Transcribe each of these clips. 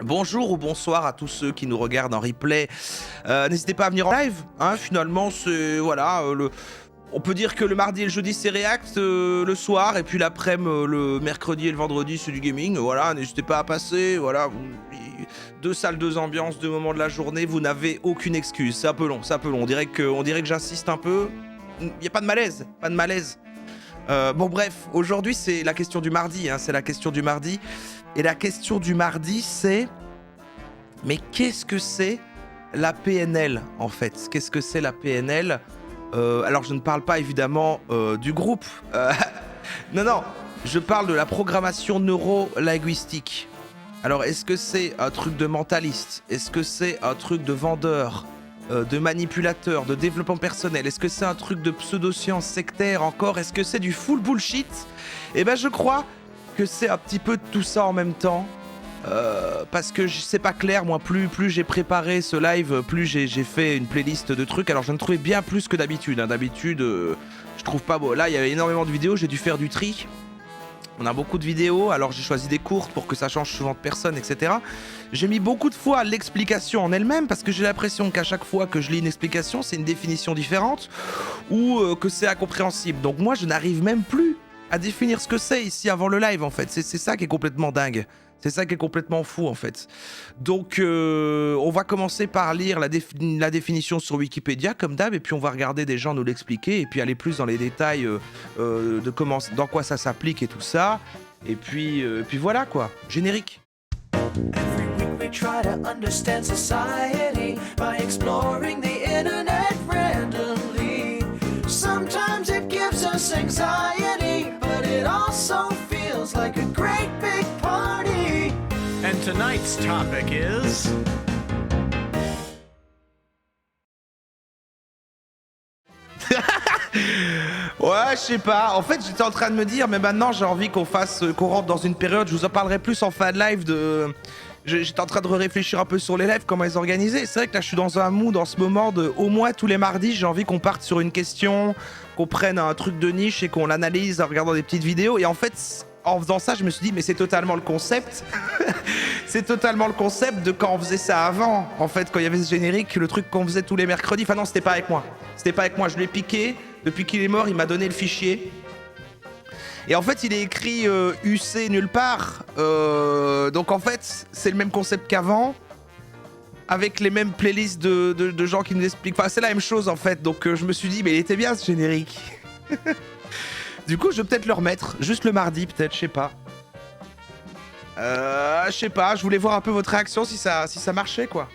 Bonjour ou bonsoir à tous ceux qui nous regardent en replay. N'hésitez pas à venir en live. Hein, finalement, c'est voilà, on peut dire que le mardi et le jeudi c'est React le soir, et puis l'après-midi, le mercredi et le vendredi c'est du gaming. Voilà, n'hésitez pas à passer. Voilà, deux salles, deux ambiances, deux moments de la journée. Vous n'avez aucune excuse. C'est un peu long, c'est un peu long. On dirait que j'insiste un peu. Il n'y a pas de malaise, pas de malaise. Bon bref, aujourd'hui c'est la question du mardi. Hein, c'est la question du mardi. Et la question du mardi, c'est... Mais qu'est-ce que c'est la PNL, en fait? Qu'est-ce que c'est la PNL? Alors, je ne parle pas, évidemment, du groupe. Non, je parle de la programmation neuro-linguistique. Alors, est-ce que c'est un truc de mentaliste? Est-ce que c'est un truc de vendeur? De manipulateur? De développement personnel? Est-ce que c'est un truc de pseudo-science sectaire encore? Est-ce que c'est du full bullshit? Eh ben, je crois que c'est un petit peu de tout ça en même temps, parce que c'est pas clair, moi, plus j'ai préparé ce live, plus j'ai fait une playlist de trucs. Alors j'en ai trouvé bien plus que d'habitude, hein. D'habitude, je trouve pas beau. Là, il y avait énormément de vidéos, j'ai dû faire du tri. On a beaucoup de vidéos, alors j'ai choisi des courtes pour que ça change souvent de personne, etc. J'ai mis beaucoup de fois l'explication en elle-même, parce que j'ai l'impression qu'à chaque fois que je lis une explication, c'est une définition différente, ou que c'est incompréhensible. Donc moi, je n'arrive même plus à définir ce que c'est ici avant le live, en fait. C'est ça qui est complètement dingue. C'est ça qui est complètement fou, en fait. Donc, on va commencer par lire la définition sur Wikipédia, comme d'hab, et puis on va regarder des gens nous l'expliquer, et puis aller plus dans les détails de dans quoi ça s'applique et tout ça. Et puis voilà, quoi. Générique. Every week we try to understand society by exploring the internet randomly. Sometimes it gives us anxiety, but it also feels like a great big party. And tonight's topic is... Ouais, je sais pas. En fait, j'étais en train de me dire, mais maintenant j'ai envie qu'on rentre dans une période. Je vous en parlerai plus en fin de live de. J'étais en train de réfléchir un peu sur les lives, comment les organiser. C'est vrai que là, je suis dans un mood en ce moment de, au moins tous les mardis, j'ai envie qu'on parte sur une question, qu'on prenne un truc de niche et qu'on l'analyse en regardant des petites vidéos. Et en fait, en faisant ça, je me suis dit, mais c'est totalement le concept. C'est totalement le concept de quand on faisait ça avant. En fait, quand il y avait ce générique, le truc qu'on faisait tous les mercredis. Enfin non, c'était pas avec moi. C'était pas avec moi, je l'ai piqué. Depuis qu'il est mort, il m'a donné le fichier. Et en fait, il est écrit UC nulle part. Donc en fait, c'est le même concept qu'avant, avec les mêmes playlists de gens qui nous expliquent. Enfin, c'est la même chose en fait. Donc je me suis dit, mais il était bien ce générique. Du coup, je vais peut-être le remettre. Juste le mardi, peut-être, je sais pas. Je sais pas, je voulais voir un peu votre réaction si ça marchait, quoi.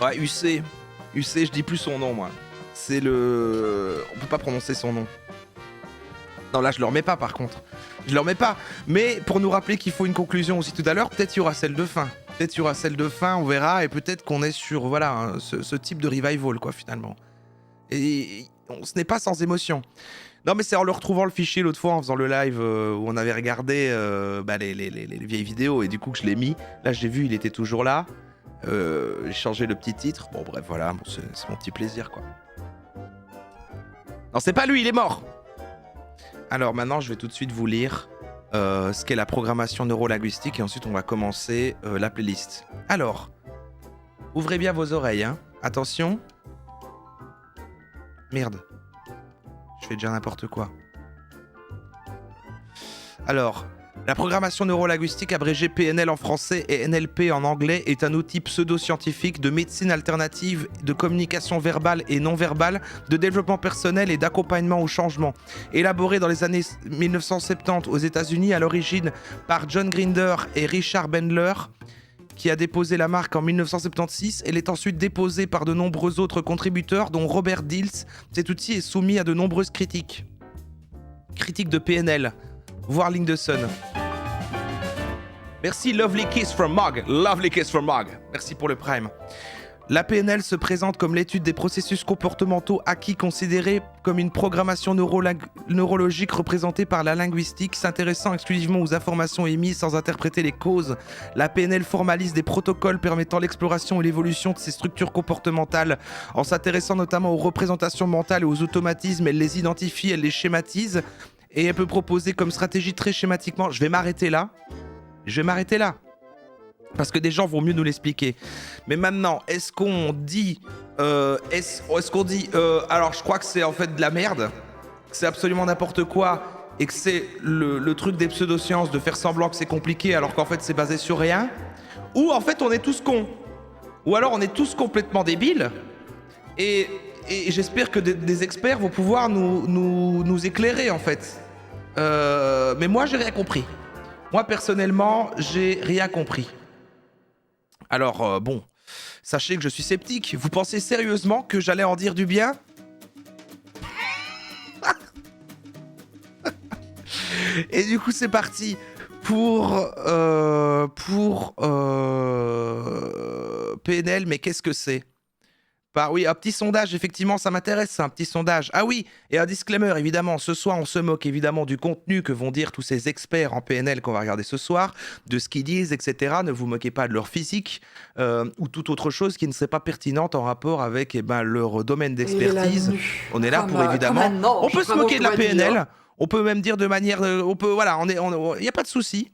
Ouais, UC. UC, je dis plus son nom, moi. C'est le... On peut pas prononcer son nom. Non, là, je le remets pas, par contre. Je le remets pas. Mais pour nous rappeler qu'il faut une conclusion aussi tout à l'heure, peut-être il y aura celle de fin. Peut-être il y aura celle de fin, on verra. Et peut-être qu'on est sur, voilà, hein, ce type de revival, quoi, finalement. Et ce n'est pas sans émotion. Non, mais c'est en le retrouvant le fichier l'autre fois, en faisant le live où on avait regardé les vieilles vidéos, et du coup que je l'ai mis. Là, j'ai vu, il était toujours là. J'ai changé le petit titre. Bon, bref, voilà, bon, c'est mon petit plaisir, quoi. Non, c'est pas lui, il est mort. Alors maintenant, je vais tout de suite vous lire ce qu'est la programmation neurolinguistique, et ensuite on va commencer la playlist. Alors, ouvrez bien vos oreilles, hein. Attention. Merde. Je fais déjà n'importe quoi. Alors, la programmation neurolinguistique, abrégée PNL en français et NLP en anglais, est un outil pseudo-scientifique de médecine alternative, de communication verbale et non verbale, de développement personnel et d'accompagnement au changement. Élaboré dans les années 1970 aux États-Unis, à l'origine par John Grinder et Richard Bandler, qui a déposé la marque en 1976. Elle est ensuite déposée par de nombreux autres contributeurs, dont Robert Dills. Cet outil est soumis à de nombreuses critiques. Critiques de PNL. Voir Link de Sun. Merci Lovely Kiss from Mog. Lovely Kiss from Mog. Merci pour le Prime. La PNL se présente comme l'étude des processus comportementaux acquis considérés comme une programmation neurologique représentée par la linguistique, s'intéressant exclusivement aux informations émises sans interpréter les causes. La PNL formalise des protocoles permettant l'exploration et l'évolution de ces structures comportementales. En s'intéressant notamment aux représentations mentales et aux automatismes, elle les identifie, elle les schématise, et elle peut proposer comme stratégie très schématiquement... Je vais m'arrêter là. Je vais m'arrêter là. Parce que des gens vont mieux nous l'expliquer. Mais maintenant, est-ce qu'on dit... est-ce qu'on dit... alors, je crois que c'est en fait de la merde. Que c'est absolument n'importe quoi. Et que c'est le truc des pseudosciences de faire semblant que c'est compliqué alors qu'en fait c'est basé sur rien. Ou en fait on est tous cons. Ou alors on est tous complètement débiles. Et j'espère que des experts vont pouvoir nous éclairer en fait. Mais moi j'ai rien compris. Moi personnellement j'ai rien compris. Alors bon, sachez que je suis sceptique. Vous pensez sérieusement que j'allais en dire du bien ? Et du coup c'est parti pour PNL, mais qu'est-ce que c'est ? Oui, un petit sondage, effectivement, ça m'intéresse, c'est un petit sondage. Ah oui, et un disclaimer, évidemment, ce soir, on se moque évidemment du contenu que vont dire tous ces experts en PNL qu'on va regarder ce soir, de ce qu'ils disent, etc. Ne vous moquez pas de leur physique ou toute autre chose qui ne serait pas pertinente en rapport avec leur domaine d'expertise. On est là pour, évidemment... On peut se moquer de la PNL, on peut même dire de manière... voilà, il n'y a pas de souci.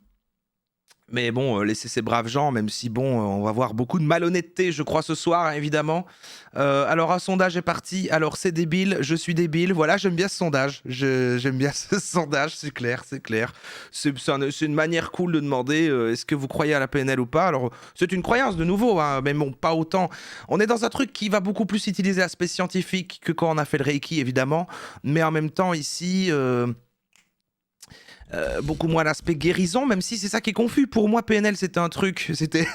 Mais bon, laissez ces braves gens, même si bon, on va voir beaucoup de malhonnêteté, je crois, ce soir, hein, évidemment. Alors, un sondage est parti. Alors, c'est débile, je suis débile. Voilà, j'aime bien ce sondage. J'aime bien ce sondage, c'est clair, c'est clair. C'est une manière cool de demander est-ce que vous croyez à la PNL ou pas. Alors, c'est une croyance, de nouveau, hein, mais bon, pas autant. On est dans un truc qui va beaucoup plus utiliser l'aspect scientifique que quand on a fait le Reiki, évidemment. Mais en même temps, ici... beaucoup moins l'aspect guérison, même si c'est ça qui est confus. Pour moi, PNL, c'était un truc... C'était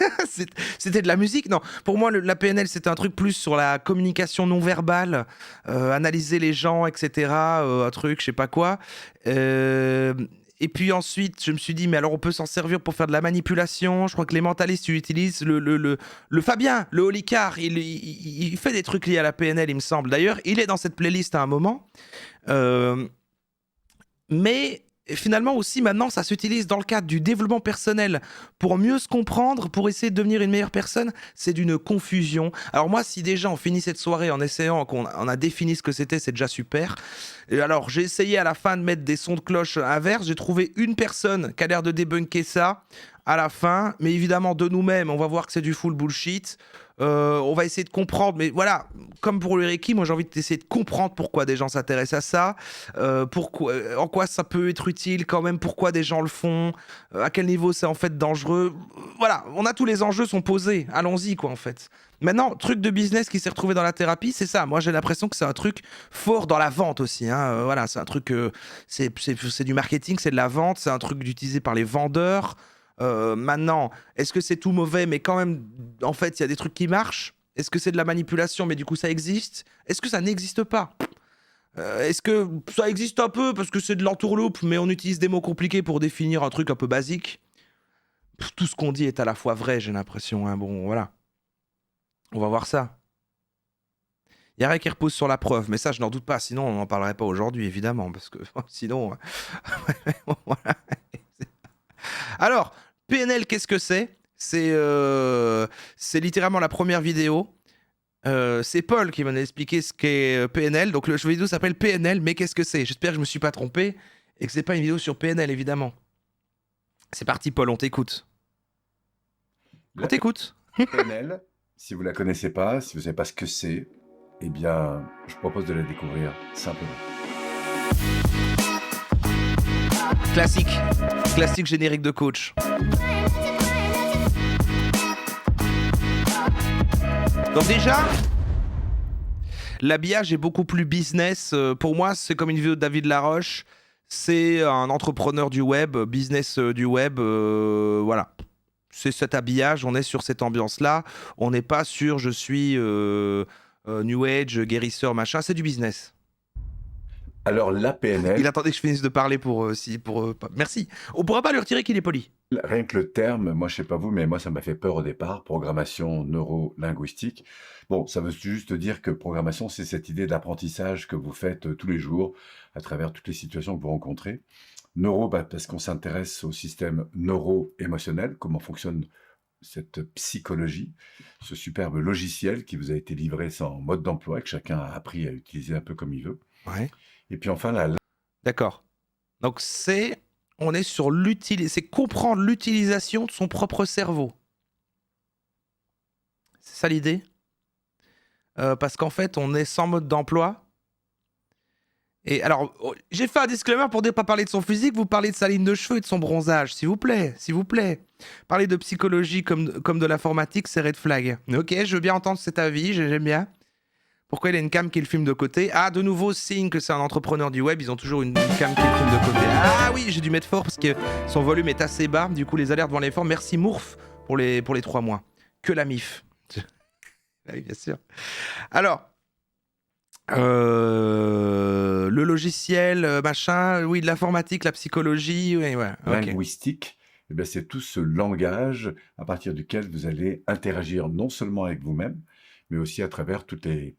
de la musique. Non, pour moi, la PNL, c'était un truc plus sur la communication non verbale, analyser les gens, etc. Un truc, je sais pas quoi. Et puis ensuite, je me suis dit, mais alors on peut s'en servir pour faire de la manipulation. Je crois que les mentalistes utilisent le Fabien, le Olicard. Il fait des trucs liés à la PNL, il me semble. D'ailleurs, il est dans cette playlist à un moment. Mais... Et finalement aussi, maintenant, ça s'utilise dans le cadre du développement personnel pour mieux se comprendre, pour essayer de devenir une meilleure personne. C'est d'une confusion. Alors moi, si déjà on finit cette soirée en essayant qu'on a défini ce que c'était, c'est déjà super. Et alors, j'ai essayé à la fin de mettre des sons de cloche inverses. J'ai trouvé une personne qui a l'air de débunker ça à la fin. Mais évidemment, de nous-mêmes, on va voir que c'est du full bullshit. On va essayer de comprendre, mais voilà, comme pour le Reiki, moi j'ai envie d'essayer de comprendre pourquoi des gens s'intéressent à ça, en quoi ça peut être utile quand même, pourquoi des gens le font, à quel niveau c'est en fait dangereux. Voilà, on a tous les enjeux sont posés, allons-y quoi en fait. Maintenant, truc de business qui s'est retrouvé dans la thérapie, c'est ça. Moi j'ai l'impression que c'est un truc fort dans la vente aussi. Hein. Voilà, c'est un truc, c'est du marketing, c'est de la vente, c'est un truc utilisé par les vendeurs. Maintenant, est-ce que c'est tout mauvais, mais quand même, en fait, il y a des trucs qui marchent? Est-ce que c'est de la manipulation, mais du coup, ça existe? Est-ce que ça n'existe pas? Est-ce que ça existe un peu parce que c'est de l'entourloupe, mais on utilise des mots compliqués pour définir un truc un peu basique? Tout ce qu'on dit est à la fois vrai, j'ai l'impression. Hein. Bon, voilà. On va voir ça. Il y a rien qui repose sur la preuve, mais ça, je n'en doute pas. Sinon, on n'en parlerait pas aujourd'hui, évidemment, parce que sinon... voilà. Alors, PNL, qu'est-ce que c'est? C'est littéralement la première vidéo. C'est Paul qui m'a expliqué ce qu'est PNL. Donc, le jeu vidéo s'appelle PNL, mais qu'est-ce que c'est? J'espère que je me suis pas trompé et que c'est pas une vidéo sur PNL, évidemment. C'est parti, Paul, on t'écoute. On t'écoute. PNL, si vous la connaissez pas, si vous savez pas ce que c'est, eh bien, je propose de la découvrir simplement. Classique générique de coach. Donc déjà, l'habillage est beaucoup plus business. Pour moi, c'est comme une vidéo de David Laroche. C'est un entrepreneur du web, business du web. Voilà. C'est cet habillage, on est sur cette ambiance-là. On n'est pas sur je suis New Age, guérisseur, machin. C'est du business. Alors, la PNL... Il attendait que je finisse de parler pour... Merci. On pourra pas lui retirer qu'il est poli. Rien que le terme, moi je sais pas vous, mais moi ça m'a fait peur au départ, programmation neuro-linguistique. Bon, ça veut juste dire que programmation, c'est cette idée d'apprentissage que vous faites tous les jours, à travers toutes les situations que vous rencontrez. Neuro, parce qu'on s'intéresse au système neuro-émotionnel, comment fonctionne cette psychologie, ce superbe logiciel qui vous a été livré sans mode d'emploi, que chacun a appris à utiliser un peu comme il veut. Ouais. Et puis enfin, D'accord. Donc on est sur c'est comprendre l'utilisation de son propre cerveau. C'est ça l'idée. Parce qu'en fait, on est sans mode d'emploi. Et alors, j'ai fait un disclaimer pour dire pas parler de son physique, vous parlez de sa ligne de cheveux et de son bronzage, s'il vous plaît, s'il vous plaît. Parler de psychologie comme de l'informatique, c'est red flag. Ok, je veux bien entendre cet avis, j'aime bien. Pourquoi il a une cam qui le filme de côté? Ah, de nouveau, signe que c'est un entrepreneur du web, ils ont toujours une cam qui le filme de côté. Ah oui, j'ai dû mettre fort parce que son volume est assez bas, du coup les alertes vont aller fort. Merci Mourf pour les 3 mois. Que la MIF. Oui, bien sûr. Alors... le logiciel, machin, oui, de l'informatique, la psychologie, oui, ouais, ok. Linguistique, eh bien, c'est tout ce langage à partir duquel vous allez interagir non seulement avec vous-même, mais aussi à travers toutes les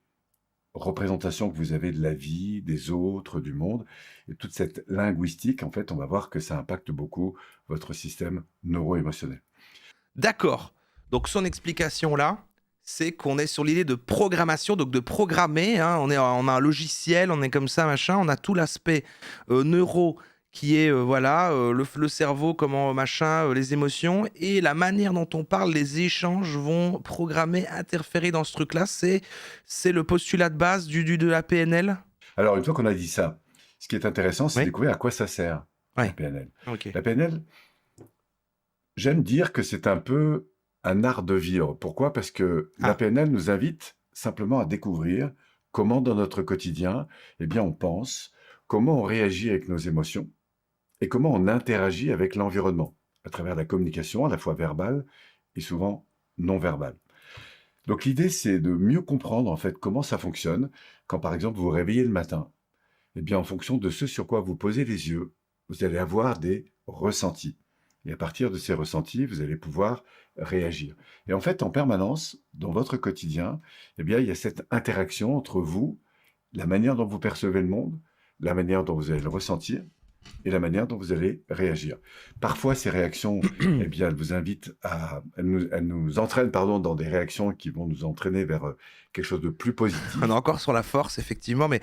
représentations que vous avez de la vie, des autres, du monde. Et toute cette linguistique, en fait, on va voir que ça impacte beaucoup votre système neuro-émotionnel. D'accord. Donc son explication là, c'est qu'on est sur l'idée de programmation, donc de programmer. Hein, on a un logiciel, on est comme ça, machin. On a tout l'aspect neuro qui est le cerveau, comment machin, les émotions et la manière dont on parle, les échanges vont programmer, interférer dans ce truc-là. C'est le postulat de base de la PNL. Alors, une fois qu'on a dit ça, ce qui est intéressant, c'est de Oui. découvrir à quoi ça sert, Ouais. la PNL. Ok. La PNL, j'aime dire que c'est un peu un art de vivre. Pourquoi? Parce que la PNL nous invite simplement à découvrir comment dans notre quotidien, eh bien, on pense, comment on réagit avec nos émotions et comment on interagit avec l'environnement à travers la communication, à la fois verbale et souvent non verbale. Donc l'idée, c'est de mieux comprendre en fait comment ça fonctionne quand par exemple vous vous réveillez le matin. Eh bien, en fonction de ce sur quoi vous posez les yeux, vous allez avoir des ressentis. Et à partir de ces ressentis, vous allez pouvoir réagir. Et en fait, en permanence, dans votre quotidien, eh bien, il y a cette interaction entre vous, la manière dont vous percevez le monde, la manière dont vous allez le ressentir et la manière dont vous allez réagir. Parfois, ces réactions, eh bien, elles vous invitent elles nous entraînent, dans des réactions qui vont nous entraîner vers quelque chose de plus positif. On est encore sur la force, effectivement, mais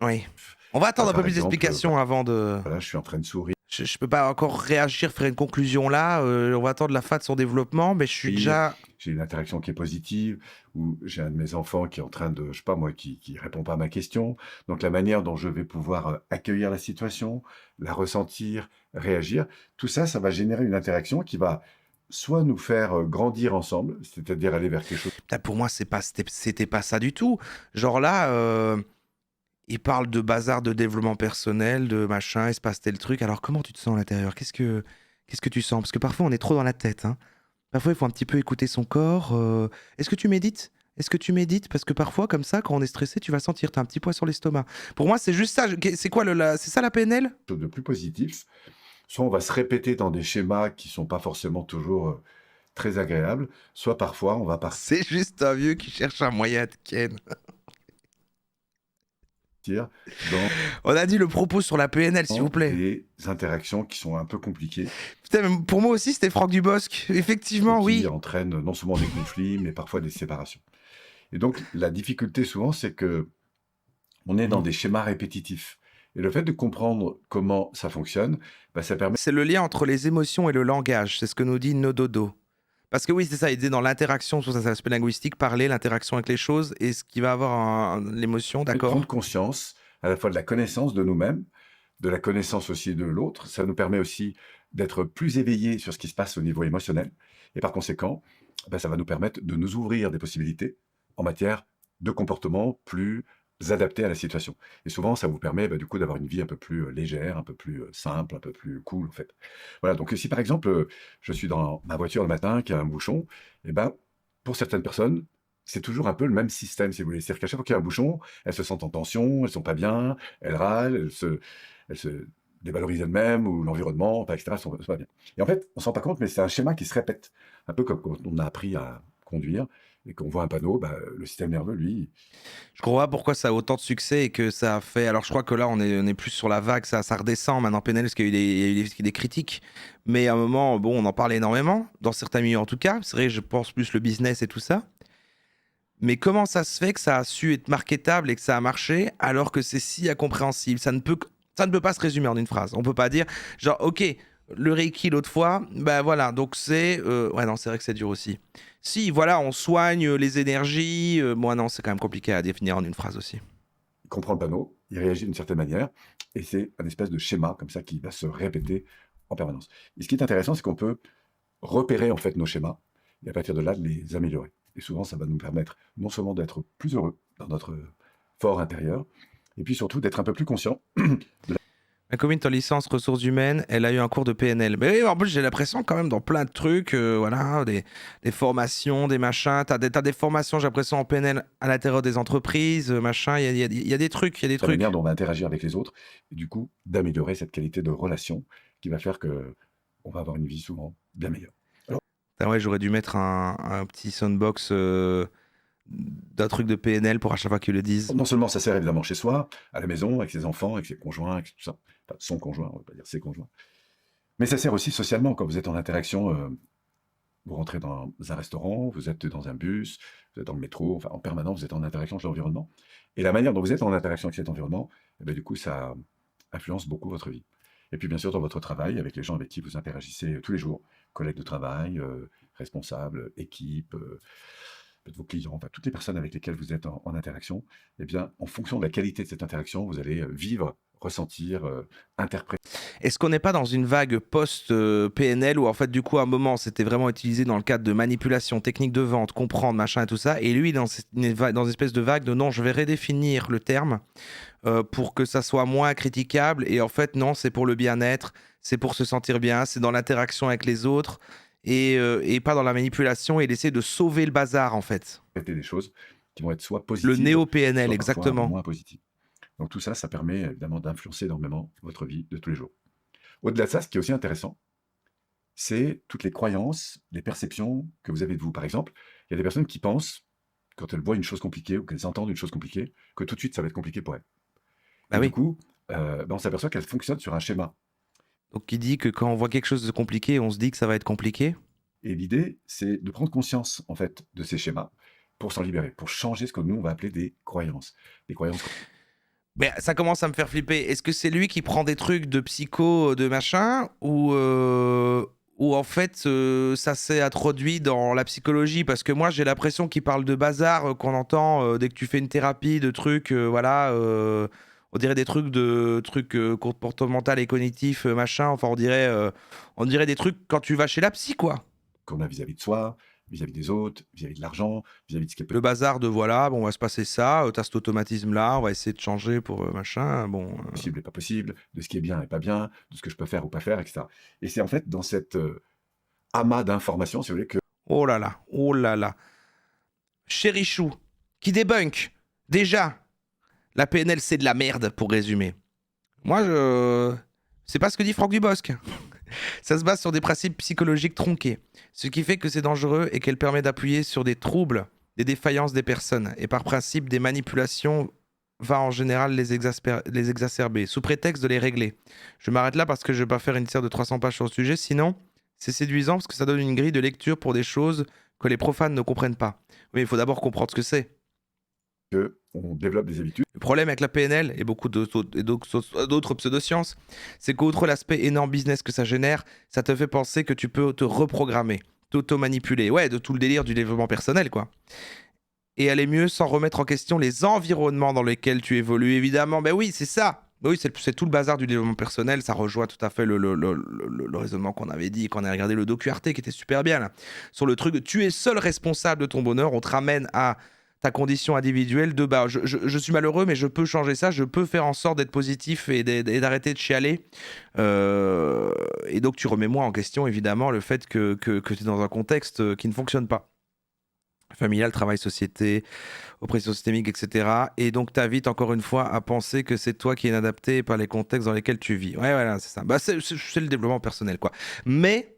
oui. On va attendre un peu plus d'explications avant de... Voilà, je suis en train de sourire. Je peux pas encore réagir, faire une conclusion là. On va attendre la fin de son développement, mais je suis déjà... J'ai une interaction qui est positive, ou j'ai un de mes enfants qui est en train de, je sais pas moi, qui répond pas à ma question. Donc la manière dont je vais pouvoir accueillir la situation, la ressentir, réagir, tout ça, ça va générer une interaction qui va soit nous faire grandir ensemble, c'est-à-dire aller vers quelque chose. Putain, pour moi, c'était pas ça du tout. Genre là, il parle de bazar de développement personnel, de machin, il se passe tel truc. Alors comment tu te sens à l'intérieur? Qu'est-ce que tu sens? Parce que parfois, on est trop dans la tête, hein. Parfois, il faut un petit peu écouter son corps. Est-ce que tu médites? Est-ce que tu médites? Parce que parfois, comme ça, quand on est stressé, tu vas sentir, t'as un petit poids sur l'estomac. Pour moi, c'est juste ça. C'est quoi c'est ça la PNL? De plus positif. Soit on va se répéter dans des schémas qui sont pas forcément toujours très agréables, soit parfois on va partir C'est juste un vieux qui cherche un moyen de ken. dans On a dit le propos sur la PNL, s'il vous plaît. des interactions qui sont un peu compliquées. Putain, mais pour moi aussi, c'était Franck Dubosc. Effectivement, qui oui. entraînent non seulement des conflits, mais parfois des séparations. Et donc, la difficulté souvent, c'est que on est dans des schémas répétitifs. Et le fait de comprendre comment ça fonctionne, ça permet... C'est le lien entre les émotions et le langage. C'est ce que nous dit Nododo. Parce que oui, c'est ça, il dit dans l'interaction, sur cet aspect linguistique, parler, l'interaction avec les choses, et ce qui va avoir l'émotion, d'accord? Prendre conscience à la fois de la connaissance de nous-mêmes, de la connaissance aussi de l'autre. Ça nous permet aussi d'être plus éveillés sur ce qui se passe au niveau émotionnel. Et par conséquent, ça va nous permettre de nous ouvrir des possibilités en matière de comportement plus adaptés à la situation. Et souvent, ça vous permet du coup d'avoir une vie un peu plus légère, un peu plus simple, un peu plus cool en fait. Voilà, donc si par exemple, je suis dans ma voiture le matin, qu'il y a un bouchon, pour certaines personnes, c'est toujours un peu le même système, si vous voulez. C'est-à-dire qu'à chaque fois qu'il y a un bouchon, elles se sentent en tension, elles sont pas bien, elles râlent, elles se dévalorisent elles-mêmes ou l'environnement, etc. Elles sont pas bien. Et en fait, on s'en rend pas compte, mais c'est un schéma qui se répète. Un peu comme quand on a appris à conduire et qu'on voit un panneau, le système nerveux, lui... Je crois pas pourquoi ça a autant de succès et que ça a fait... Alors je crois que là, on est plus sur la vague, ça redescend maintenant, PNL, parce qu'il y a eu des critiques. Mais à un moment, on en parlait énormément, dans certains milieux en tout cas. C'est vrai, je pense plus le business et tout ça. Mais comment ça se fait que ça a su être marketable et que ça a marché alors que c'est si incompréhensible? Ça ne peut pas se résumer en une phrase. On peut pas dire, genre, ok, le Reiki l'autre fois, bah voilà, donc c'est... ouais, non, c'est vrai que c'est dur aussi. Si, voilà, on soigne les énergies. Bon, non, c'est quand même compliqué à définir en une phrase aussi. Il comprend le panneau, il réagit d'une certaine manière, et c'est un espèce de schéma comme ça qui va se répéter en permanence. Et ce qui est intéressant, c'est qu'on peut repérer en fait nos schémas, et à partir de là, de les améliorer. Et souvent, ça va nous permettre non seulement d'être plus heureux dans notre fort intérieur, et puis surtout d'être un peu plus conscient. Ma copine en licence ressources humaines, elle a eu un cours de PNL. Mais oui, en plus, j'ai l'impression quand même dans plein de trucs, voilà, des formations, des machins. T'as des formations, j'ai l'impression, en PNL à l'intérieur des entreprises, machin. Il y a des trucs, il y a des La trucs. manière dont on va interagir avec les autres, et du coup, d'améliorer cette qualité de relation qui va faire que on va avoir une vie souvent bien meilleure. Ah ouais, j'aurais dû mettre un petit soundbox d'un truc de PNL pour à chaque fois qu'ils le disent. Non seulement ça sert évidemment chez soi, à la maison, avec ses enfants, avec ses conjoints, avec tout ça. Enfin, son conjoint, on va pas dire ses conjoints. Mais ça sert aussi socialement quand vous êtes en interaction. Vous rentrez dans un restaurant, vous êtes dans un bus, vous êtes dans le métro, enfin en permanence, vous êtes en interaction avec l'environnement. Et la manière dont vous êtes en interaction avec cet environnement, eh ben, du coup, ça influence beaucoup votre vie. Et puis bien sûr, dans votre travail, avec les gens avec qui vous interagissez tous les jours, collègues de travail, responsables, équipe, peut-être vos clients, enfin toutes les personnes avec lesquelles vous êtes en interaction, eh bien, en fonction de la qualité de cette interaction, vous allez vivre, ressentir, interpréter. Est-ce qu'on n'est pas dans une vague post-PNL où en fait du coup à un moment c'était vraiment utilisé dans le cadre de manipulation, technique de vente, comprendre, machin et tout ça, et lui dans une espèce de vague de non, je vais redéfinir le terme pour que ça soit moins critiquable, et en fait non, c'est pour le bien-être, c'est pour se sentir bien, c'est dans l'interaction avec les autres, et pas dans la manipulation et d'essayer de sauver le bazar en fait. Des choses qui vont être soit positives, Le néo-PNL, soit parfois exactement. moins positives. Donc tout ça, ça permet évidemment d'influencer énormément votre vie de tous les jours. Au-delà de ça, ce qui est aussi intéressant, c'est toutes les croyances, les perceptions que vous avez de vous. Par exemple, il y a des personnes qui pensent, quand elles voient une chose compliquée ou qu'elles entendent une chose compliquée, que tout de suite ça va être compliqué pour elles. Bah Et oui. du coup, on s'aperçoit qu'elles fonctionnent sur un schéma. Donc il dit que quand on voit quelque chose de compliqué, on se dit que ça va être compliqué. Et l'idée, c'est de prendre conscience en fait de ces schémas pour s'en libérer, pour changer ce que nous on va appeler des croyances. Des croyances. Mais ça commence à me faire flipper. Est-ce que c'est lui qui prend des trucs de psycho, de machin, ou en fait ça s'est introduit dans la psychologie? Parce que moi j'ai l'impression qu'il parle de bazar qu'on entend dès que tu fais une thérapie, de trucs, voilà, on dirait des trucs comportemental et cognitifs, machin. Enfin on dirait des trucs quand tu vas chez la psy, quoi. Qu'on a vis-à-vis de soi, vis-à-vis des autres, vis-à-vis de l'argent, vis-à-vis de ce qui est Le bazar de voilà, bon, on va se passer ça, t'as cet automatisme-là, on va essayer de changer pour machin, bon. possible et pas possible, de ce qui est bien et pas bien, de ce que je peux faire ou pas faire, etc. Et c'est en fait dans cette amas d'informations, si vous voulez, que Oh là là, oh là là. Chérichou, qui débunk. Déjà, la PNL, c'est de la merde, pour résumer. Moi, c'est pas ce que dit Franck Dubosc. Ça se base sur des principes psychologiques tronqués, ce qui fait que c'est dangereux et qu'elle permet d'appuyer sur des troubles, des défaillances des personnes, et par principe, des manipulations va en général les exacerber, sous prétexte de les régler. Je m'arrête là parce que je ne vais pas faire une série de 300 pages sur le sujet, sinon, c'est séduisant parce que ça donne une grille de lecture pour des choses que les profanes ne comprennent pas. Oui, il faut d'abord comprendre ce que c'est. on développe des habitudes. Le problème avec la PNL et beaucoup d'autres pseudosciences, c'est qu'outre l'aspect énorme business que ça génère, ça te fait penser que tu peux te reprogrammer, t'auto-manipuler. Ouais, de tout le délire du développement personnel, quoi. Et aller mieux sans remettre en question les environnements dans lesquels tu évolues, évidemment. Ben oui, c'est ça. Oui, c'est tout le bazar du développement personnel. Ça rejoint tout à fait le raisonnement qu'on avait dit quand on a regardé le docu Arte qui était super bien, là. Sur le truc de tu es seul responsable de ton bonheur. On te ramène à ta condition individuelle de bah, je suis malheureux, mais je peux changer ça. Je peux faire en sorte d'être positif et d'arrêter de chialer. Et donc, tu remets moins en question, évidemment, le fait que tu es dans un contexte qui ne fonctionne pas. Familial, travail, société, oppression systémique, etc. Et donc t'invites encore une fois à penser que c'est toi qui es inadapté par les contextes dans lesquels tu vis. Ouais, voilà, c'est ça. Bah, c'est le développement personnel, quoi. Mais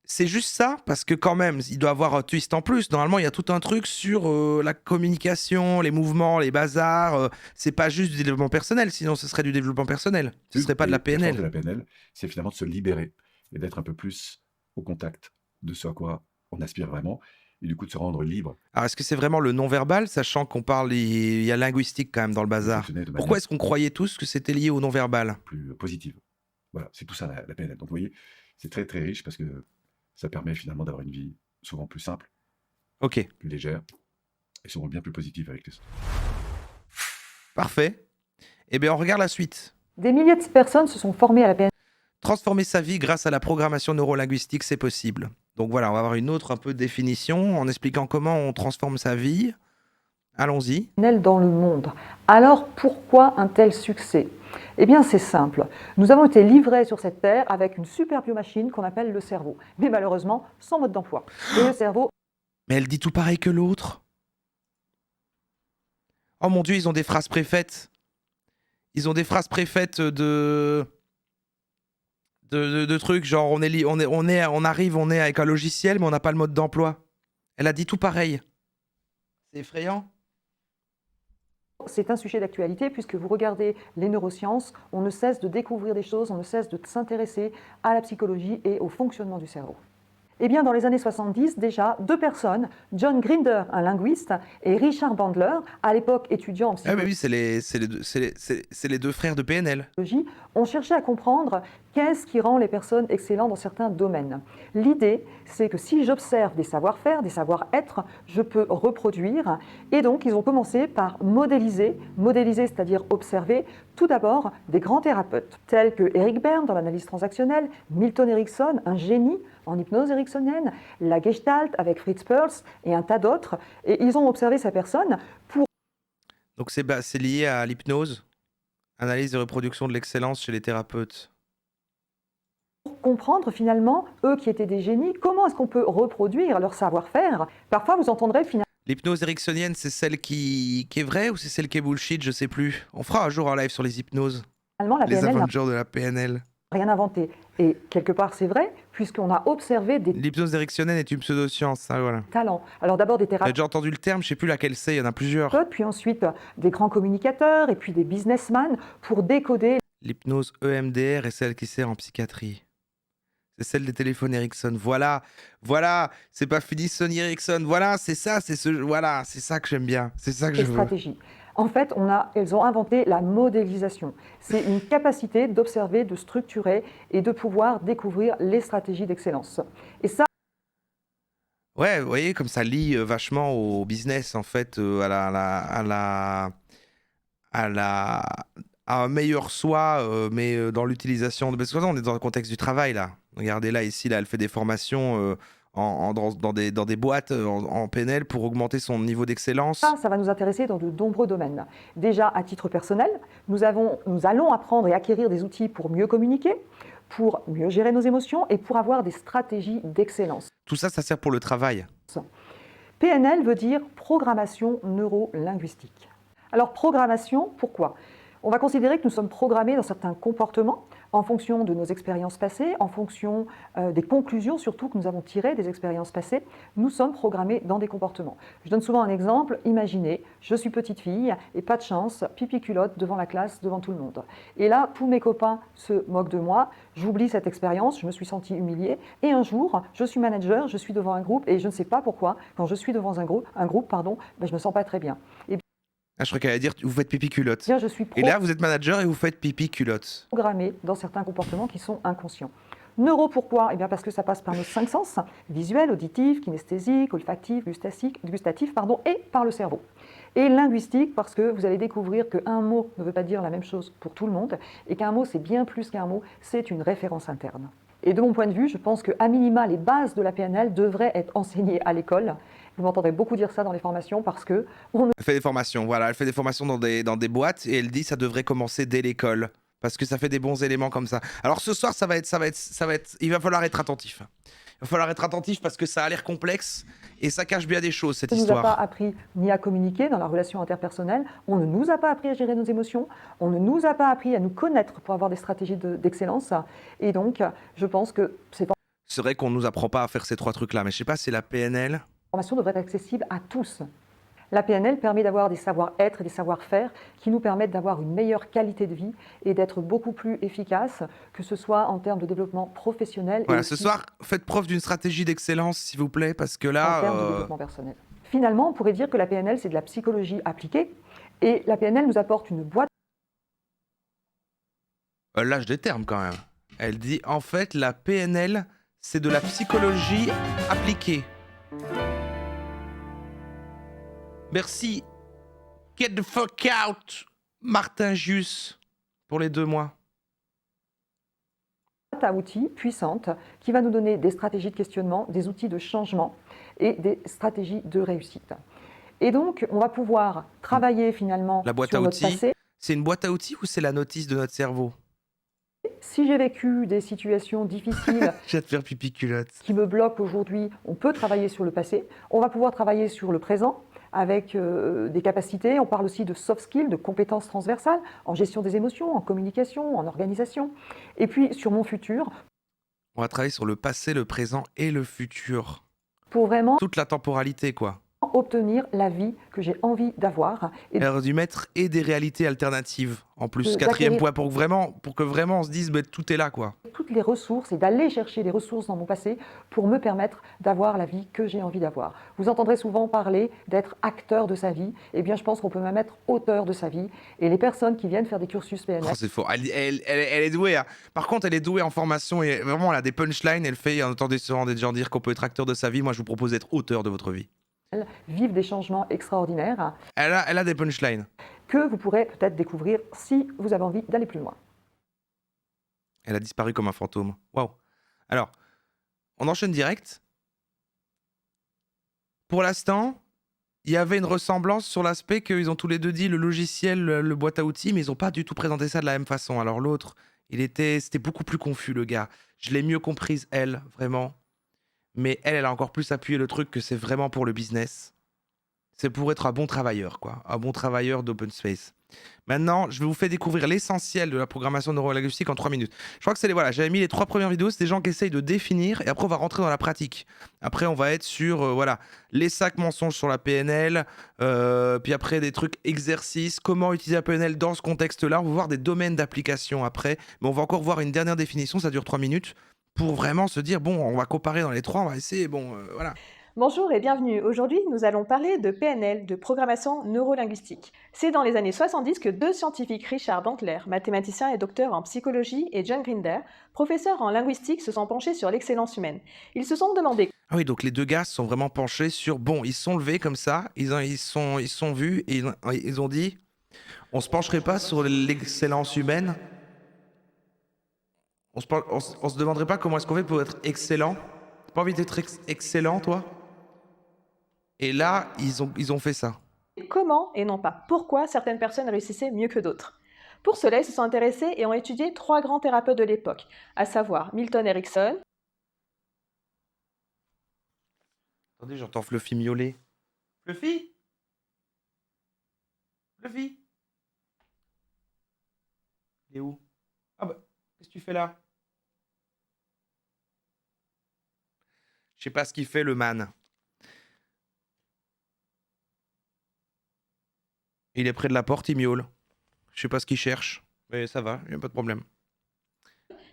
c'est juste ça, parce que quand même, il doit avoir un twist en plus. Normalement, il y a tout un truc sur la communication, les mouvements, les bazars. C'est pas juste du développement personnel, sinon ce serait du développement personnel. Ce serait pas de la Et la force de PNL. la PNL, c'est finalement de se libérer et d'être un peu plus au contact de ce à quoi on aspire vraiment, et du coup de se rendre libre Alors, est-ce que c'est vraiment le non-verbal, sachant qu'on parle, il y a linguistique quand même dans le de bazar? fonctionner de Pourquoi manière est-ce qu'on croyait tous que c'était lié au non-verbal? plus positive. Voilà, c'est tout ça la PNL. Donc vous voyez, c'est très très riche parce que ça permet finalement d'avoir une vie souvent plus simple, Ok, plus légère et souvent bien plus positive avec les autres. parfait. Eh bien, on regarde la suite. Des milliers de personnes se sont formées à la PNL Transformer sa vie grâce à la programmation neurolinguistique, c'est possible. Donc voilà, on va avoir une autre un peu définition en expliquant comment on transforme sa vie. Allons-y. dans le monde. Alors pourquoi un tel succès? Eh bien c'est simple. Nous avons été livrés sur cette terre avec une super biomachine qu'on appelle le cerveau, mais malheureusement sans mode d'emploi. Et le cerveau Mais elle dit tout pareil que l'autre. Oh mon Dieu, ils ont des phrases préfaites. Ils ont des phrases préfaites de trucs genre on arrive, on est avec un logiciel, mais on n'a pas le mode d'emploi. Elle a dit tout pareil. C'est effrayant. c'est un sujet d'actualité puisque vous regardez les neurosciences, on ne cesse de découvrir des choses, on ne cesse de s'intéresser à la psychologie et au fonctionnement du cerveau. Eh bien, dans les années 70, déjà, deux personnes, John Grinder, un linguiste, et Richard Bandler, à l'époque étudiant en Ah psychologie, mais oui, c'est les deux frères de PNL. ont cherché à comprendre qu'est-ce qui rend les personnes excellentes dans certains domaines. L'idée, c'est que si j'observe des savoir-faire, des savoir-être, je peux reproduire. Et donc, ils ont commencé par modéliser, c'est-à-dire observer, tout d'abord des grands thérapeutes, tels que Eric Berne dans l'analyse transactionnelle, Milton Erickson, un génie en hypnose ericksonienne, la Gestalt avec Fritz Perls et un tas d'autres. Et ils ont observé sa personne pour Donc c'est lié à l'hypnose, analyse de reproduction de l'excellence chez les thérapeutes. comprendre finalement, eux qui étaient des génies, comment est-ce qu'on peut reproduire leur savoir-faire. Parfois, vous entendrez finalement L'hypnose ericksonienne, c'est celle qui est vraie ou c'est celle qui est bullshit? Je sais plus. On fera un jour un live sur les hypnoses. la Les PNL n'a Avengers de la PNL. rien inventé. Et quelque part, c'est vrai, puisqu'on a observé des L'hypnose ericksonienne est une pseudoscience, ça voilà. talents. Alors d'abord des J'ai thérapeutes, déjà entendu le terme, je sais plus laquelle c'est, il y en a plusieurs. puis ensuite des grands communicateurs, et puis des businessmen pour décoder L'hypnose EMDR est celle qui sert en psychiatrie. C'est celle des téléphones Ericsson. Voilà, c'est pas fini Sony Ericsson. Voilà, c'est ça, c'est ça que j'aime bien. C'est ça que je les veux. stratégies. En fait, elles ont inventé la modélisation. C'est une capacité d'observer, de structurer et de pouvoir découvrir les stratégies d'excellence. Et ça, Ouais, vous voyez, comme ça lie vachement au business, en fait, à un meilleur soi, mais dans l'utilisation de. Parce que là, on est dans le contexte du travail, là. Regardez là, ici, là, elle fait des formations dans des boîtes en PNL pour augmenter son niveau d'excellence. ça va nous intéresser dans de nombreux domaines. Déjà, à titre personnel, nous allons apprendre et acquérir des outils pour mieux communiquer, pour mieux gérer nos émotions et pour avoir des stratégies d'excellence. Tout ça, ça sert pour le travail. PNL veut dire programmation neuro-linguistique. Alors programmation, pourquoi? On va considérer que nous sommes programmés dans certains comportements en fonction de nos expériences passées, en fonction des conclusions surtout que nous avons tirées des expériences passées. Nous sommes programmés dans des comportements. Je donne souvent un exemple. Imaginez, je suis petite fille et pas de chance, pipi culotte devant la classe, devant tout le monde. Et là, tous mes copains se moquent de moi. J'oublie cette expérience, je me suis sentie humiliée. Et un jour, je suis manager, je suis devant un groupe et je ne sais pas pourquoi, quand je suis devant un groupe, je me sens pas très bien. Et Ah, je crois qu'elle allait dire vous faites pipi culotte. bien, je suis Et là, vous êtes manager et vous faites pipi culotte. programmés dans certains comportements qui sont inconscients. Neuro, pourquoi? Eh bien parce que ça passe par nos 5 sens, visuel, auditif, kinesthésique, olfactif, gustatif, et par le cerveau. Et linguistique, parce que vous allez découvrir qu'un mot ne veut pas dire la même chose pour tout le monde, et qu'un mot, c'est bien plus qu'un mot, c'est une référence interne. Et de mon point de vue, je pense qu'à minima, les bases de la PNL devraient être enseignées à l'école. Vous m'entendrez beaucoup dire ça dans les formations parce que on ne Elle fait des formations, voilà, elle fait des formations dans des boîtes et elle dit ça devrait commencer dès l'école parce que ça fait des bons éléments comme ça. Alors ce soir, il va falloir être attentif. Il va falloir être attentif parce que ça a l'air complexe et ça cache bien des choses cette ne nous a pas histoire. appris ni à communiquer dans la relation interpersonnelle, on ne nous a pas appris à gérer nos émotions, on ne nous a pas appris à nous connaître pour avoir des stratégies d'excellence. Et donc, je pense que ces C'est vrai qu'on nous apprend pas à faire ces trois trucs là, mais je sais pas, c'est la PNL. formations devraient être accessibles à tous. La PNL permet d'avoir des savoir-être et des savoir-faire qui nous permettent d'avoir une meilleure qualité de vie et d'être beaucoup plus efficace, que ce soit en termes de développement professionnel et Voilà, ce aussi soir, faites preuve d'une stratégie d'excellence, s'il vous plaît, parce que en là, termes de développement personnel. Finalement, on pourrait dire que la PNL, c'est de la psychologie appliquée et la PNL nous apporte une boîte lâche des termes quand même. Elle dit en fait, la PNL, c'est de la psychologie appliquée. Merci. Get the fuck out, Martin Jus, pour les 2 mois. à outils puissante qui va nous donner des stratégies de questionnement, des outils de changement et des stratégies de réussite. Et donc, on va pouvoir travailler finalement La boîte sur à notre outils, passé. c'est une boîte à outils ou c'est la notice de notre cerveau? Si j'ai vécu des situations difficiles Je vais te faire pipi culotte. qui me bloquent aujourd'hui, on peut travailler sur le passé. On va pouvoir travailler sur le présent avec des capacités. On parle aussi de soft skills, de compétences transversales en gestion des émotions, en communication, en organisation. Et puis sur mon futur, On va travailler sur le passé, le présent et le futur. pour vraiment Toute la temporalité, quoi. obtenir la vie que j'ai envie d'avoir. Et Elle aurait dû mettre et des réalités alternatives en plus. De- 4e d'acquérir- point pour que vraiment on se dise bah, tout est là, quoi. toutes les ressources et d'aller chercher les ressources dans mon passé pour me permettre d'avoir la vie que j'ai envie d'avoir. Vous entendrez souvent parler d'être acteur de sa vie. Eh bien, je pense qu'on peut même être auteur de sa vie. Et les personnes qui viennent faire des cursus PNL, Oh, c'est faux. Elle est douée. Hein. Par contre, elle est douée en formation et vraiment, elle a des punchlines. Elle fait, on entend souvent des gens dire qu'on peut être acteur de sa vie. Moi, je vous propose d'être auteur de votre vie. vivent des changements extraordinaires Elle a des punchlines. que vous pourrez peut-être découvrir si vous avez envie d'aller plus loin. Elle a disparu comme un fantôme. Waouh. Alors, on enchaîne direct. Pour l'instant, il y avait une ressemblance sur l'aspect qu'ils ont tous les deux dit le logiciel, le boîte à outils, mais ils n'ont pas du tout présenté ça de la même façon. Alors l'autre, c'était beaucoup plus confus, le gars. Je l'ai mieux comprise, elle, vraiment. Mais elle a encore plus appuyé le truc que c'est vraiment pour le business. C'est pour être un bon travailleur, quoi. Un bon travailleur d'open space. Maintenant, je vais vous faire découvrir l'essentiel de la programmation neurolinguistique en 3 minutes. Je crois que c'est voilà, j'avais mis les 3 premières vidéos, c'est des gens qui essayent de définir et après on va rentrer dans la pratique. Après on va être sur voilà, les 5 mensonges sur la PNL, puis après des trucs exercices, comment utiliser la PNL dans ce contexte-là. On va voir des domaines d'application après, mais on va encore voir une dernière définition, ça dure 3 minutes, pour vraiment se dire, bon, on va comparer dans les 3, on va essayer, bon, voilà. Bonjour et bienvenue. Aujourd'hui, nous allons parler de PNL, de programmation neurolinguistique. C'est dans les années 70 que 2 scientifiques, Richard Bandler, mathématicien et docteur en psychologie, et John Grinder, professeur en linguistique, se sont penchés sur l'excellence humaine. Ils se sont demandé Ah oui, donc les deux gars se sont vraiment penchés sur, bon, ils se sont levés comme ça, ils sont vus, et ils ont dit, on se pencherait pas sur l'excellence humaine. On se demanderait pas comment est-ce qu'on fait pour être excellent. T'as pas envie d'être excellent, toi? Et là, ils ont fait ça. comment et non pas pourquoi certaines personnes réussissaient mieux que d'autres. Pour cela, ils se sont intéressés et ont étudié 3 grands thérapeutes de l'époque, à savoir Milton Erickson, Attendez, j'entends Fluffy miauler. Fluffy? Fluffy? Il est où? Ah bah, qu'est-ce que tu fais là? Je sais pas ce qu'il fait, le man. Il est près de la porte, il miaule. Je sais pas ce qu'il cherche, mais ça va, il n'y a pas de problème.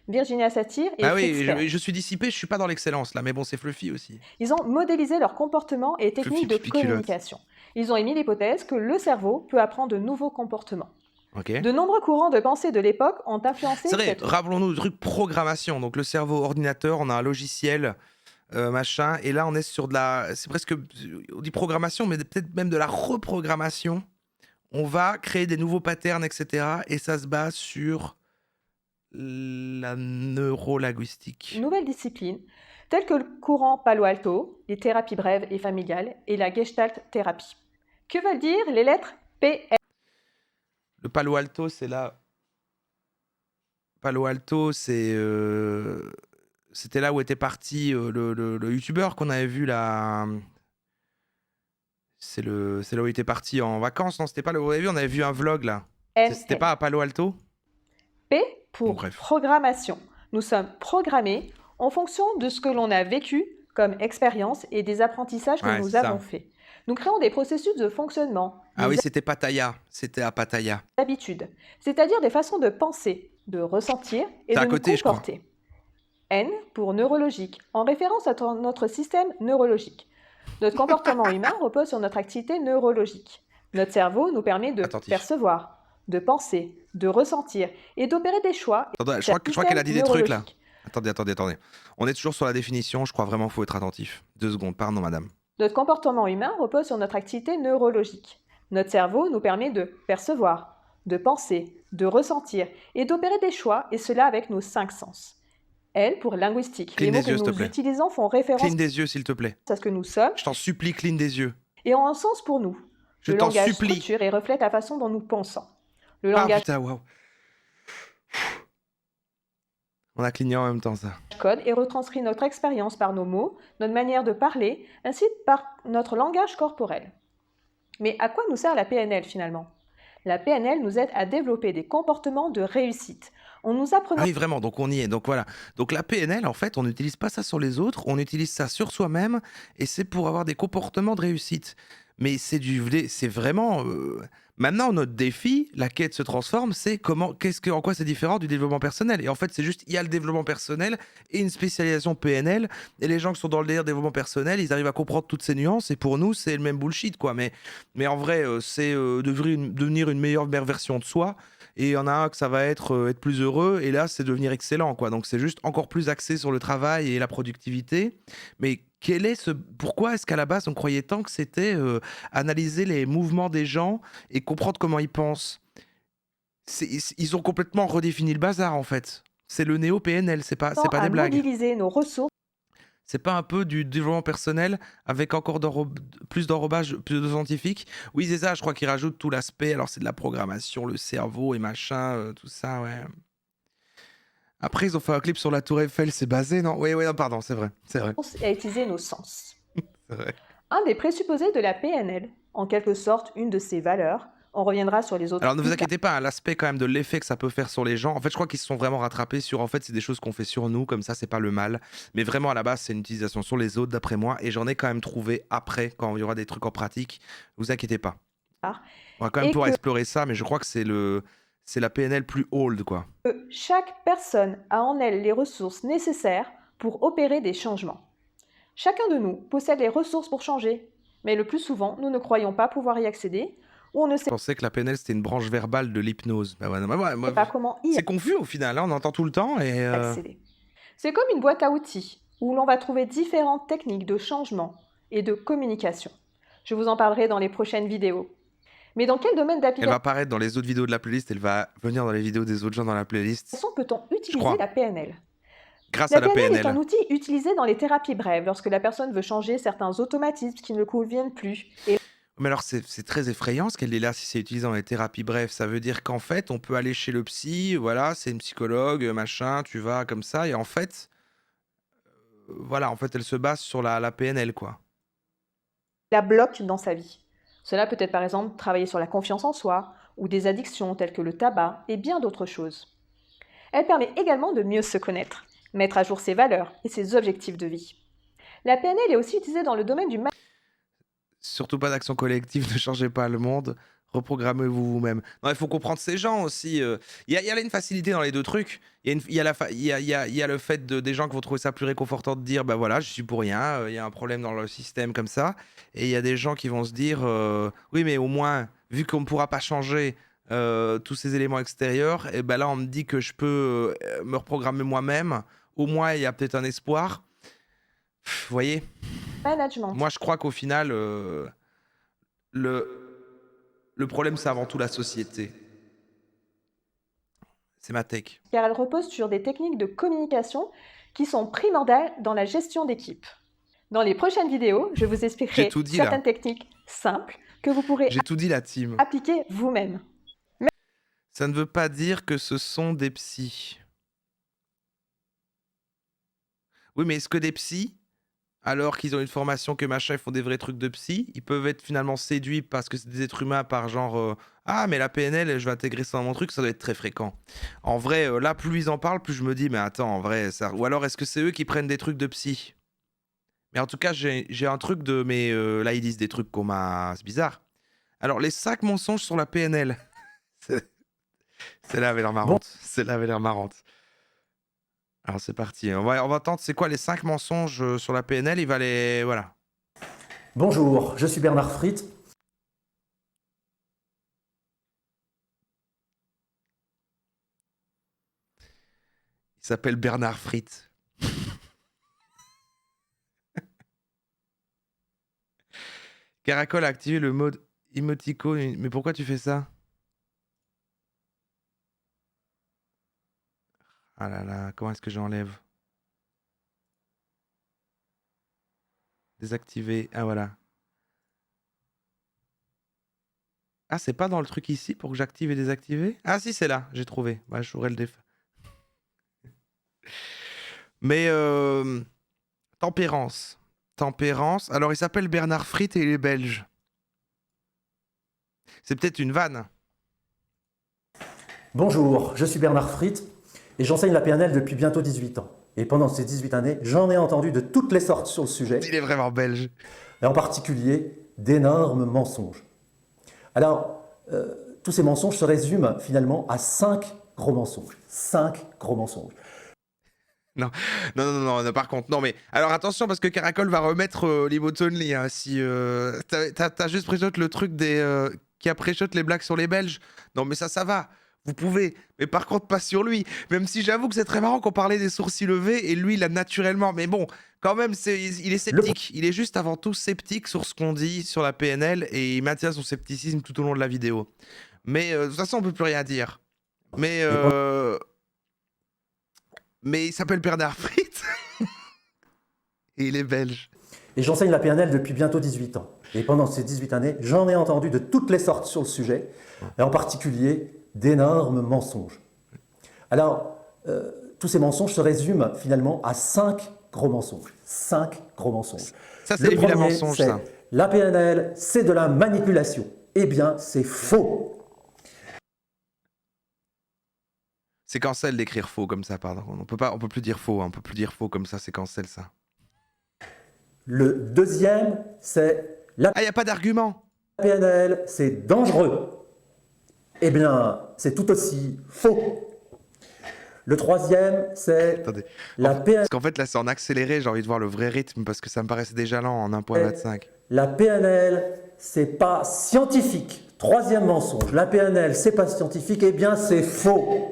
Virginia Satir et Ah Fritz oui, Perls. je suis dissipé, je suis pas dans l'excellence là, mais bon, c'est Fluffy aussi. Ils ont modélisé leur comportement et techniques de pipi culotte. communication. Ils ont émis l'hypothèse que le cerveau peut apprendre de nouveaux comportements. Ok. De nombreux courants de pensée de l'époque ont influencé C'est vrai, cette... rappelons-nous le truc programmation. Donc le cerveau ordinateur, on a un logiciel, machin, et là on est sur de la... C'est presque... On dit programmation, mais peut-être même de la reprogrammation. On va créer des nouveaux patterns, etc. Et ça se base sur la neurolinguistique. nouvelles disciplines, telles que le courant Palo Alto, les thérapies brèves et familiales et la Gestalt thérapie. Que veulent dire les lettres P, L? Le Palo Alto, c'est là... Palo Alto, c'est... C'était là où était parti le youtubeur qu'on avait vu là. C'est là où il était parti en vacances, non? C'était pas vous avez vu, on avait vu un vlog là. N, C'était N. pas à Palo Alto? P pour Bref. programmation. Nous sommes programmés en fonction de ce que l'on a vécu comme expérience et des apprentissages que Ouais, nous c'est ça. avons faits. Nous créons des processus de fonctionnement, Ah des oui, c'était Pattaya. C'était à Pattaya. habitudes, c'est-à-dire des façons de penser, de ressentir et C'est à de nous côté, je crois. comporter. N pour neurologique, en référence à notre système neurologique. Notre comportement humain repose sur notre activité neurologique. Notre cerveau nous permet de Attentif. percevoir, de penser, de ressentir et d'opérer des choix. Attendez, C'est un je crois qu'elle a dit des trucs là. neurologique. Attendez. On est toujours sur la définition, je crois vraiment qu'il faut être attentif. 2 secondes, pardon madame. Notre comportement humain repose sur notre activité neurologique. Notre cerveau nous permet de percevoir, de penser, de ressentir et d'opérer des choix, et cela avec nos 5 sens. L pour linguistique. Cligne Les mots des yeux, que s'il te nous plaît. utilisons font référence Cligne des yeux, s'il te plaît. à ce que nous sommes Je t'en supplie, cligne des yeux. et ont un sens pour nous. Je Le t'en langage supplie. structure et reflète la façon dont nous pensons. Le Ah langage putain, waouh. On a cligné en même temps ça. code et retranscrit notre expérience par nos mots, notre manière de parler, ainsi que par notre langage corporel. Mais à quoi nous sert la PNL finalement? La PNL nous aide à développer des comportements de réussite. On nous apprend Ah oui, vraiment, donc on y est. Donc voilà. Donc la PNL, en fait, on n'utilise pas ça sur les autres, on utilise ça sur soi-même, et c'est pour avoir des comportements de réussite. Mais c'est vraiment. Maintenant, notre défi, la quête se transforme, c'est en quoi c'est différent du développement personnel. Et en fait, c'est juste, il y a le développement personnel et une spécialisation PNL. Et les gens qui sont dans le délire développement personnel, ils arrivent à comprendre toutes ces nuances. Et pour nous, c'est le même bullshit, quoi. Mais en vrai, c'est devenir une meilleure version de soi. Et il y en a un que ça va être plus heureux. Et là, c'est devenir excellent, quoi. Donc, c'est juste encore plus axé sur le travail et la productivité. Mais pourquoi est-ce qu'à la base, on croyait tant que c'était analyser les mouvements des gens et comprendre comment ils pensent? Ils ont complètement redéfini le bazar, en fait. C'est le néo-PNL, c'est pas à des blagues. mobiliser nos ressources C'est pas un peu du développement personnel avec encore plus d'enrobage, plus de scientifique? Oui, c'est ça, je crois qu'ils rajoutent tout l'aspect. Alors, c'est de la programmation, le cerveau et machin, tout ça, ouais. Après, ils ont fait un clip sur la Tour Eiffel, c'est basé, non? Oui, non, pardon, c'est vrai. et à utiliser nos sens. C'est vrai. Un des présupposés de la PNL, en quelque sorte une de ses valeurs, on reviendra sur les autres. Alors ne vous plus tard. inquiétez pas, hein, l'aspect quand même de l'effet que ça peut faire sur les gens, en fait je crois qu'ils se sont vraiment rattrapés sur, en fait c'est des choses qu'on fait sur nous, comme ça c'est pas le mal, mais vraiment à la base c'est une utilisation sur les autres d'après moi, et j'en ai quand même trouvé après, quand il y aura des trucs en pratique, vous inquiétez pas. Ah. On va quand même Et pouvoir que- explorer ça, mais je crois que c'est la PNL plus old, quoi. Que chaque personne a en elle les ressources nécessaires pour opérer des changements. Chacun de nous possède les ressources pour changer, mais le plus souvent, nous ne croyons pas pouvoir y accéder, ou on ne Je sait pensais que la PNL c'était une branche verbale de l'hypnose. Bah ouais, non, bah ouais, pas comment y c'est confus au final, hein, on entend tout le temps, et... accéder. C'est comme une boîte à outils, où l'on va trouver différentes techniques de changement et de communication. Je vous en parlerai dans les prochaines vidéos. Mais dans quel domaine Elle d'application va apparaître dans les autres vidéos de la playlist, elle va venir dans les vidéos des autres gens dans la playlist, peut-on je utiliser crois. la PNL? Grâce La à la PNL est PNL. un outil utilisé dans les thérapies brèves lorsque la personne veut changer certains automatismes qui ne le conviennent plus. Et Mais alors, c'est très effrayant ce qu'elle est là si c'est utilisé dans les thérapies. Bref, ça veut dire qu'en fait, on peut aller chez le psy, voilà, c'est une psychologue, machin, tu vas comme ça, et en fait, voilà, en fait, elle se base sur la PNL, quoi. la bloque dans sa vie. Cela peut être par exemple travailler sur la confiance en soi ou des addictions telles que le tabac et bien d'autres choses. Elle permet également de mieux se connaître, mettre à jour ses valeurs et ses objectifs de vie. La PNL est aussi utilisée dans le domaine du Surtout pas d'action collective, ne changez pas le monde, reprogrammez-vous vous-même. Non, il faut comprendre ces gens aussi. Il y a une facilité dans les deux trucs. Il y a le fait des gens qui vont trouver ça plus réconfortant de dire, bah voilà, je suis pour rien, il y a un problème dans le système comme ça. Et il y a des gens qui vont se dire, oui, mais au moins, vu qu'on ne pourra pas changer tous ces éléments extérieurs, et ben là, on me dit que je peux me reprogrammer moi-même. Au moins, il y a peut-être un espoir. Vous voyez? management. Moi, je crois qu'au final, le problème, c'est avant tout la société. C'est ma take. Car elle repose sur des techniques de communication qui sont primordiales dans la gestion d'équipe. Dans les prochaines vidéos, je vous expliquerai J'ai tout dit, là. certaines techniques simples que vous pourrez J'ai tout dit, la team. appliquer vous-même. Ça ne veut pas dire que ce sont des psys. Oui, mais est-ce que des psys, alors qu'ils ont une formation que machin, ils font des vrais trucs de psy, ils peuvent être finalement séduits parce que c'est des êtres humains par genre ah, mais la PNL, je vais intégrer ça dans mon truc, ça doit être très fréquent. En vrai, là, plus ils en parlent, plus je me dis, mais attends, en vrai, ça. Ou alors est-ce que c'est eux qui prennent des trucs de psy? Mais en tout cas, j'ai un truc de. Mais là, ils disent des trucs qu'on m'a. C'est bizarre. Alors, les 5 mensonges sur la PNL. C'est- Celle-là avait l'air marrante. Celle-là avait l'air marrante. Alors, c'est parti. On va tenter. C'est quoi les 5 mensonges sur la PNL? Il va les. Voilà. Bonjour, je suis Bernard Fritt. Il s'appelle Bernard Fritt. Caracol a activé le mode emotico. Mais pourquoi tu fais ça? Ah là là, comment est-ce que j'enlève? Désactiver. Ah voilà. Ah, c'est pas dans le truc ici pour que j'active et désactiver? Ah si, c'est là, j'ai trouvé. Bah, je pourrais le défaire. Mais tempérance. Tempérance. Alors, il s'appelle Bernard Fritt et il est belge. C'est peut-être une vanne. Bonjour, je suis Bernard Fritt et j'enseigne la PNL depuis bientôt 18 ans. Et pendant ces 18 années, j'en ai entendu de toutes les sortes sur le sujet, Il est vraiment belge. et en particulier d'énormes mensonges. Alors, tous ces mensonges se résument finalement à 5 gros mensonges. 5 gros mensonges. Non, non, par contre, non, mais alors attention parce que Caracol va remettre l'emote only. Hein, si t'as juste pré-shot le truc des qui a pré-shot les blagues sur les Belges. Non, mais ça va. Vous pouvez, mais par contre pas sur lui. Même si j'avoue que c'est très marrant qu'on parlait des sourcils levés et lui il a naturellement. Mais bon, quand même, il est sceptique. Il est juste avant tout sceptique sur ce qu'on dit sur la PNL et il maintient son scepticisme tout au long de la vidéo. Mais de toute façon, on peut plus rien dire. Mais il s'appelle Bernard Fritt et il est belge. Et j'enseigne la PNL depuis bientôt 18 ans. Et pendant ces 18 années, j'en ai entendu de toutes les sortes sur le sujet, et en particulier d'énormes mensonges. Alors, tous ces mensonges se résument finalement à 5 gros mensonges. 5 gros mensonges. Ça, c'est les vilains premier, mensonges, c'est ça. la PNL, c'est de la manipulation. Eh bien, c'est faux. C'est cancel d'écrire faux comme ça, pardon. On peut plus dire faux. Hein. On peut plus dire faux comme ça, c'est cancel ça. Le deuxième, c'est la Ah, y a pas d'argument. PNL, c'est dangereux. Eh bien, c'est tout aussi faux. Le troisième, c'est Attendez. la PNL. Parce qu'en fait, là, c'est en accéléré. J'ai envie de voir le vrai rythme parce que ça me paraissait déjà lent en 1.25. La PNL, c'est pas scientifique. Troisième mensonge. La PNL, c'est pas scientifique. Eh bien, c'est faux.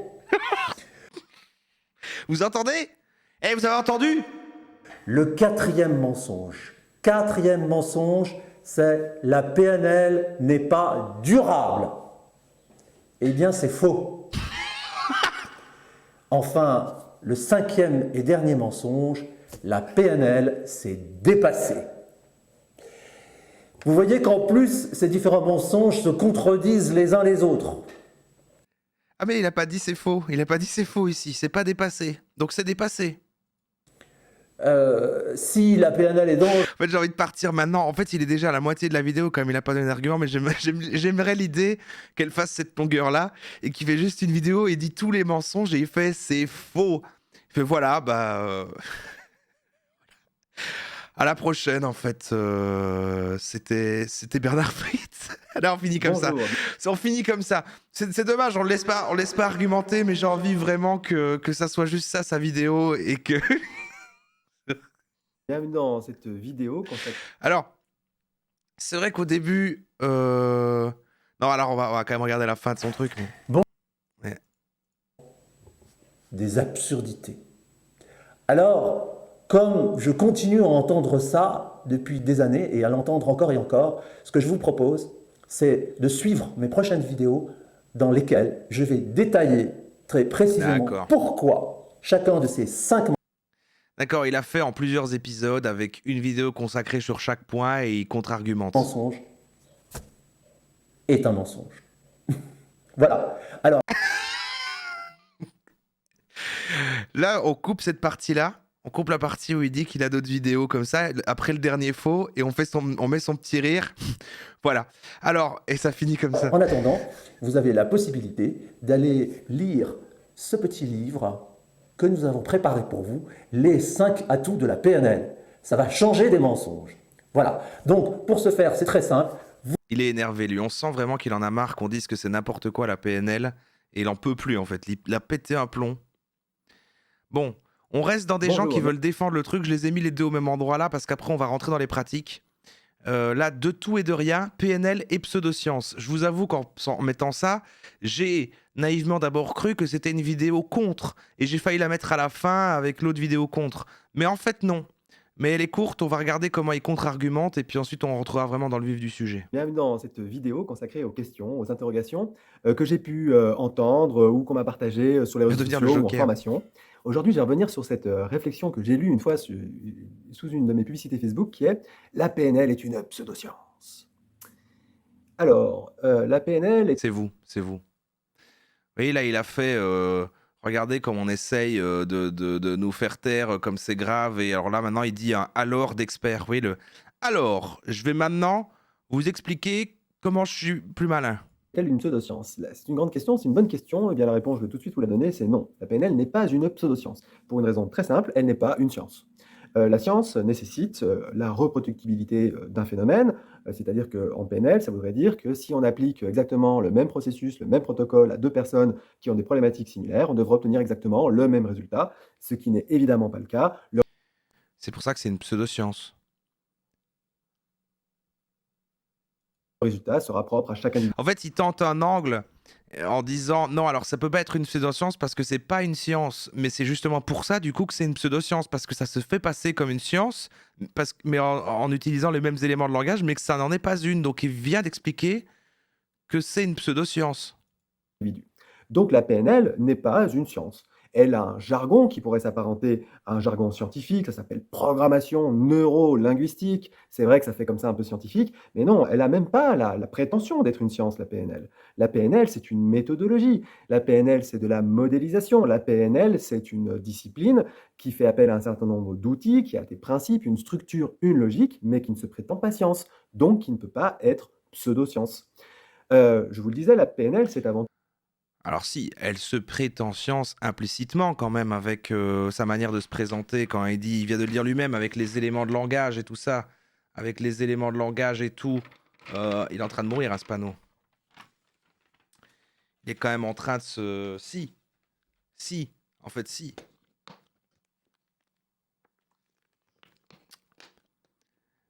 Vous entendez? Eh, vous avez entendu? Le quatrième mensonge. Quatrième mensonge, c'est la PNL n'est pas durable. Eh bien, c'est faux. Enfin, le cinquième et dernier mensonge, la PNL s'est dépassée. Vous voyez qu'en plus, ces différents mensonges se contredisent les uns les autres. Ah, mais il a pas dit c'est faux. Il a pas dit c'est faux ici. C'est pas dépassé. Donc c'est dépassé. Si la PNL est dangereuse, En fait, j'ai envie de partir maintenant. En fait, il est déjà à la moitié de la vidéo, comme il a pas donné d'argument, mais j'aimerais l'idée qu'elle fasse cette longueur-là et qu'il fait juste une vidéo et dit tous les mensonges et il fait c'est faux. Il fait voilà, bah. À la prochaine, en fait. C'était Bernard Fritt. Là, on finit comme ça. On finit comme ça. C'est dommage, on le laisse pas argumenter, mais j'ai envie vraiment que ça soit juste ça, sa vidéo, et que. Bienvenue dans cette vidéo consacrée. Alors, c'est vrai qu'au début. Non, alors on va quand même regarder la fin de son truc. Mais... des absurdités. Alors, comme je continue à entendre ça depuis des années et à l'entendre encore et encore, ce que je vous propose, c'est de suivre mes prochaines vidéos dans lesquelles je vais détailler très précisément D'accord. pourquoi chacun de ces 5 D'accord, il a fait en plusieurs épisodes avec une vidéo consacrée sur chaque point et il contre-argumente. mensonges est un mensonge. Voilà. Alors, Là, on coupe cette partie-là. On coupe la partie où il dit qu'il a d'autres vidéos comme ça. Après le dernier faux, et on met son petit rire. Voilà. Alors, et ça finit comme ça. en attendant, vous avez la possibilité d'aller lire ce petit livre que nous avons préparé pour vous, les 5 atouts de la PNL. Ça va changer des mensonges. Voilà. Donc, pour ce faire, c'est très simple. Il est énervé, lui. On sent vraiment qu'il en a marre qu'on dise que c'est n'importe quoi la PNL. Et il en peut plus, en fait. Il a pété un plomb. Bon, on reste dans des gens qui veulent défendre le truc. Je les ai mis les deux au même endroit là parce qu'après, on va rentrer dans les pratiques. Là, de tout et de rien, PNL et pseudosciences. Je vous avoue qu'en mettant ça, j'ai naïvement d'abord cru que c'était une vidéo contre. Et j'ai failli la mettre à la fin avec l'autre vidéo contre. Mais en fait, non. Mais elle est courte, on va regarder comment il contre-argumente et puis ensuite on rentrera vraiment dans le vif du sujet. Bienvenue dans cette vidéo consacrée aux questions, aux interrogations que j'ai pu entendre ou qu'on m'a partagées sur les réseaux devenir le sociaux ou en Joker. formation. Aujourd'hui, je vais revenir sur cette réflexion que j'ai lue une fois sous une de mes publicités Facebook qui est « La PNL est une pseudoscience ». Alors, la PNL est C'est vous, c'est vous. Vous voyez, là, il a fait... regardez comme on essaye de nous faire taire, comme c'est grave. Et alors là, maintenant, il dit un « alors » d'expert. Vous voyez, le « alors ». Je vais maintenant vous expliquer comment je suis plus malin. telle une pseudoscience? C'est une grande question, c'est une bonne question. Eh bien, la réponse, je vais tout de suite vous la donner, c'est non. La PNL n'est pas une pseudoscience. Pour une raison très simple, elle n'est pas une science. La science nécessite la reproductibilité d'un phénomène, c'est-à-dire qu'en PNL, ça voudrait dire que si on applique exactement le même processus, le même protocole à deux personnes qui ont des problématiques similaires, on devrait obtenir exactement le même résultat, ce qui n'est évidemment pas le cas. Le C'est pour ça que c'est une pseudoscience. résultat sera propre à chaque individu. En fait, il tente un angle en disant non, alors ça peut pas être une pseudoscience parce que c'est pas une science, mais c'est justement pour ça du coup que c'est une pseudoscience parce que ça se fait passer comme une science, mais en utilisant les mêmes éléments de langage, mais que ça n'en est pas une. Donc il vient d'expliquer que c'est une pseudoscience. Donc la PNL n'est pas une science. Elle a un jargon qui pourrait s'apparenter à un jargon scientifique, ça s'appelle programmation neuro-linguistique. C'est vrai que ça fait comme ça un peu scientifique, mais non, elle n'a même pas la prétention d'être une science, la PNL. La PNL, c'est une méthodologie. La PNL, c'est de la modélisation. La PNL, c'est une discipline qui fait appel à un certain nombre d'outils, qui a des principes, une structure, une logique, mais qui ne se prétend pas science, donc qui ne peut pas être pseudo-science. Je vous le disais, la PNL, c'est avant Alors si, elle se prétend science implicitement quand même avec sa manière de se présenter quand il dit, il vient de le dire lui-même, avec les éléments de langage et tout ça, avec les éléments de langage et tout, il est en train de mourir, Aspano. Il est quand même en train de se... Si, en fait si.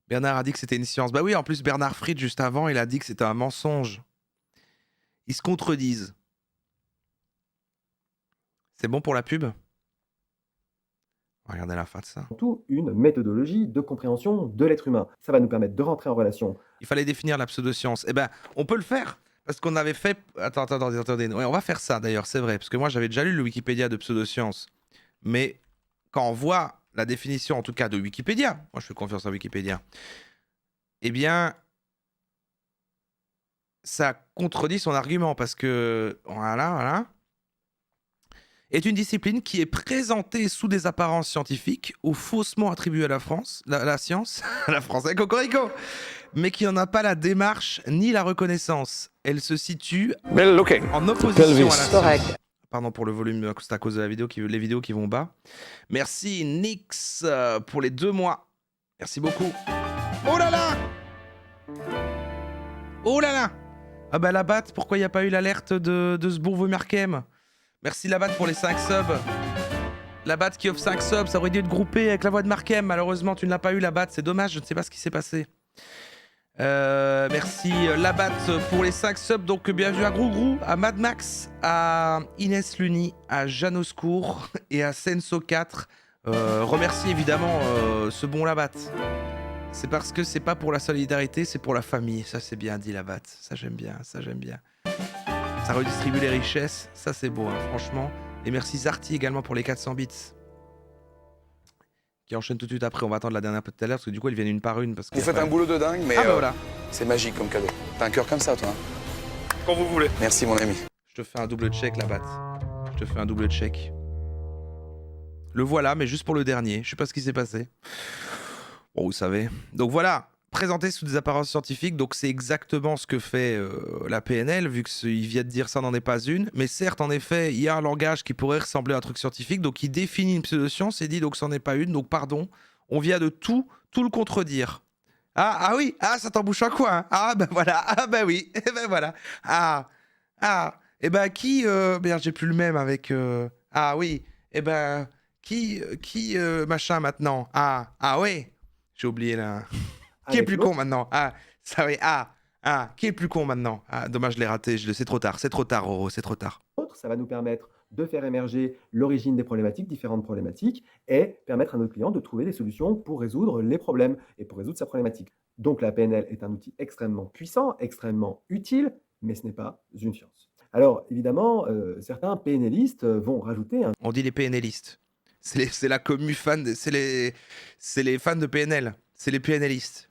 Bernard a dit que c'était une science. Bah oui, en plus Bernard Fried, juste avant, il a dit que c'était un mensonge. Ils se contredisent. C'est bon pour la pub? Regardez la fin de ça. tout une méthodologie de compréhension de l'être humain. Ça va nous permettre de rentrer en relation. Il fallait définir la pseudoscience. Eh ben, on peut le faire. Parce qu'on avait fait... Attendez. Ouais, on va faire ça d'ailleurs, c'est vrai. Parce que moi, j'avais déjà lu le Wikipédia de pseudoscience. Mais quand on voit la définition, en tout cas, de Wikipédia, moi je fais confiance à Wikipédia, eh bien, ça contredit son argument. Parce que... Voilà. Est une discipline qui est présentée sous des apparences scientifiques ou faussement attribuée à la France, la science, à la France, avec Cocorico, mais qui n'en a pas la démarche ni la reconnaissance. Elle se situe en opposition à la science. Pardon pour le volume, c'est à cause de les vidéos qui vont bas. Merci Nix pour les 2 mois. Merci beaucoup. Oh là là! Oh là là! Ah bah la batte, pourquoi il n'y a pas eu l'alerte de ce bourveau Markem? Merci la batte pour les 5 subs. La batte qui offre 5 subs, ça aurait dû être groupé avec la voix de Markem. Malheureusement, tu ne l'as pas eu, la batte. C'est dommage, je ne sais pas ce qui s'est passé. Merci la batte pour les 5 subs. Donc, bienvenue à Grougrou, à Mad Max, à Inès Luni, à Jeanne Oscourt et à Senso4. Remercie évidemment ce bon la batte. C'est parce que c'est pas pour la solidarité, c'est pour la famille. Ça, c'est bien dit, la batte. Ça, j'aime bien. Ça redistribue les richesses, ça c'est beau, hein, franchement. Et merci Zarty également pour les 400 bits. Qui enchaîne tout de suite après, on va attendre la dernière peu de tout à l'heure, parce que du coup, elles viennent une par une. Parce que vous faites un boulot de dingue, mais voilà. C'est magique comme cadeau. T'as un cœur comme ça, toi. Quand vous voulez. Merci, mon ami. Je te fais un double check, la batte. Je te fais un double check. Le voilà, mais juste pour le dernier. Je sais pas ce qui s'est passé. Bon, vous savez. Donc voilà. Présenté sous des apparences scientifiques, donc c'est exactement ce que fait la PNL, vu qu'il vient de dire ça n'en est pas une. Mais certes, en effet, il y a un langage qui pourrait ressembler à un truc scientifique, donc il définit une pseudoscience et dit donc c'en est pas une, donc pardon, On vient de tout le contredire. Ah oui, ça t'embouche un coin. Hein. Ah ben voilà, ah ben oui, et ben voilà. Et ben qui... merde, j'ai plus le même avec... Ah oui, et ben qui machin maintenant. Ah oui, j'ai oublié là. Qui est Avec plus l'autre, con maintenant? Ça oui, qui est plus con maintenant? Dommage, je l'ai raté, c'est trop tard, Roro, c'est trop tard. ça va nous permettre de faire émerger l'origine des problématiques, différentes problématiques, et permettre à notre client de trouver des solutions pour résoudre les problèmes et pour résoudre sa problématique. Donc la PNL est un outil extrêmement puissant, extrêmement utile, mais ce n'est pas une science. Alors évidemment, certains PNListes vont rajouter un On dit les PNListes. C'est la commu fan, c'est les fans de PNL, c'est les PNListes.